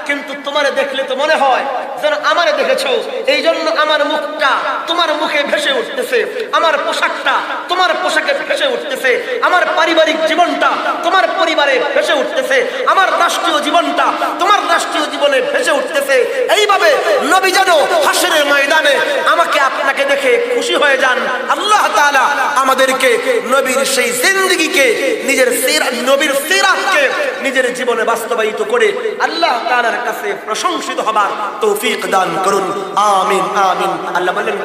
কিন্তু তোমারে দেখলে তো মনে হয় যেন আমারে দেখেছো। এই জন্য আমার মুখটা তোমার মুখে ভেসে উঠতেছে, আমার পোশাকটা তোমার পোশাকে ভেসে উঠতেছে, আমার পারিবারিক জীবনটা তোমার পরিবারে ভেসে উঠতেছে, আমার রাষ্ট্রীয় জীবনটা তোমার রাষ্ট্রীয় জীবনে ভেসে উঠতেছে। এইভাবে নবী যেন হাসরের ময়দানে আমাকে আপনাকে দেখে খুশি হয়ে যান। আল্লাহ তাআলা আমাদেরকে নবীর সেই জিন্দেগিকে, নিজের নবীর সিরাতকে নিজের জীবনে বাস্তবায়িত করে আল্লাহ তাআলার কাছে প্রশংসিত হবার তৌফিক দান করুন। আমিন আমিন। আল্লাহ বলেন,